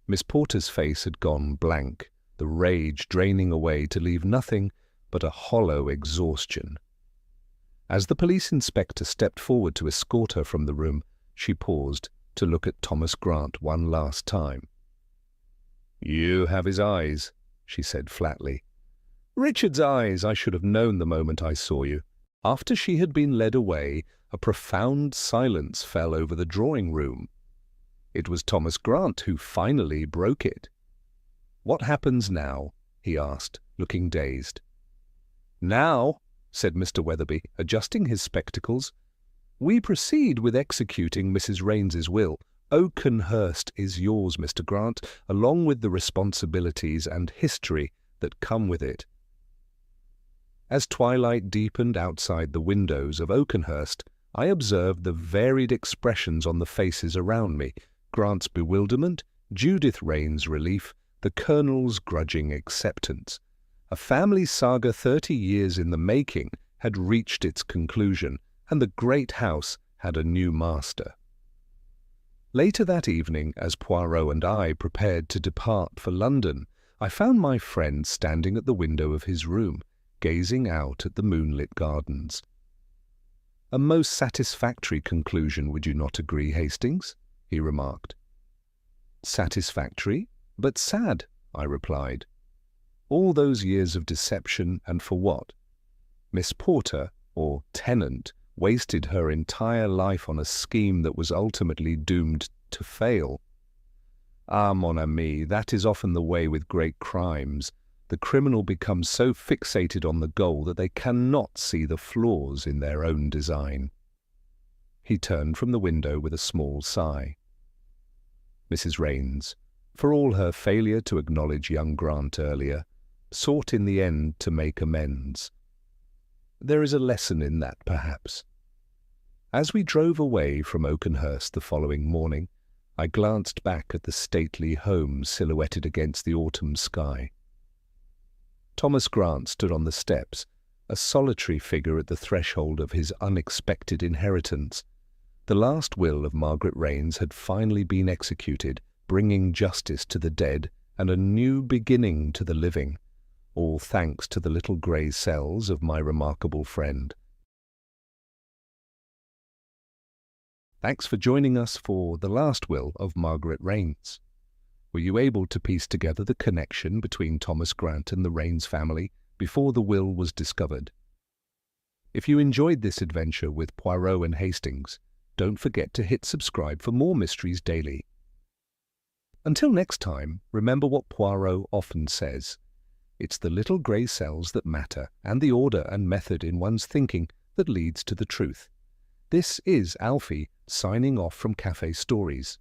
Miss Porter's face had gone blank, the rage draining away to leave nothing but a hollow exhaustion. As the police inspector stepped forward to escort her from the room, she paused to look at Thomas Grant one last time. You have his eyes, she said flatly. Richard's eyes I should have known the moment I saw you. After she had been led away, a profound silence fell over the drawing room. It was Thomas Grant who finally broke it. What happens now? He asked, looking dazed. Now, said Mr. Weatherby, adjusting his spectacles, we proceed with executing Mrs. Raines's will. Oakenhurst is yours, Mr. Grant, along with the responsibilities and history that come with it. As twilight deepened outside the windows of Oakenhurst, I observed the varied expressions on the faces around me, Grant's bewilderment, Judith Raines' relief, the Colonel's grudging acceptance. A family saga 30 years in the making had reached its conclusion, and the great house had a new master. Later that evening, as Poirot and I prepared to depart for London, I found my friend standing at the window of his room, gazing out at the moonlit gardens. A most satisfactory conclusion, would you not agree, Hastings? He remarked. Satisfactory, but sad, I replied. All those years of deception, and for what? Miss Porter, or Tennant, wasted her entire life on a scheme that was ultimately doomed to fail. Ah, mon ami, that is often the way with great crimes. The criminal becomes so fixated on the goal that they cannot see the flaws in their own design. He turned from the window with a small sigh. Mrs. Raines, for all her failure to acknowledge young Grant earlier, sought in the end to make amends. There is a lesson in that, perhaps. As we drove away from Oakenhurst the following morning, I glanced back at the stately home silhouetted against the autumn sky. Thomas Grant stood on the steps, a solitary figure at the threshold of his unexpected inheritance. The last will of Margaret Raines had finally been executed, bringing justice to the dead and a new beginning to the living, all thanks to the little grey cells of my remarkable friend. Thanks for joining us for The Last Will of Margaret Raines. Were you able to piece together the connection between Thomas Grant and the Raines family before the will was discovered? If you enjoyed this adventure with Poirot and Hastings, don't forget to hit subscribe for more mysteries daily. Until next time, remember what Poirot often says. It's the little grey cells that matter, and the order and method in one's thinking that leads to the truth. This is Alfie, signing off from Café Stories.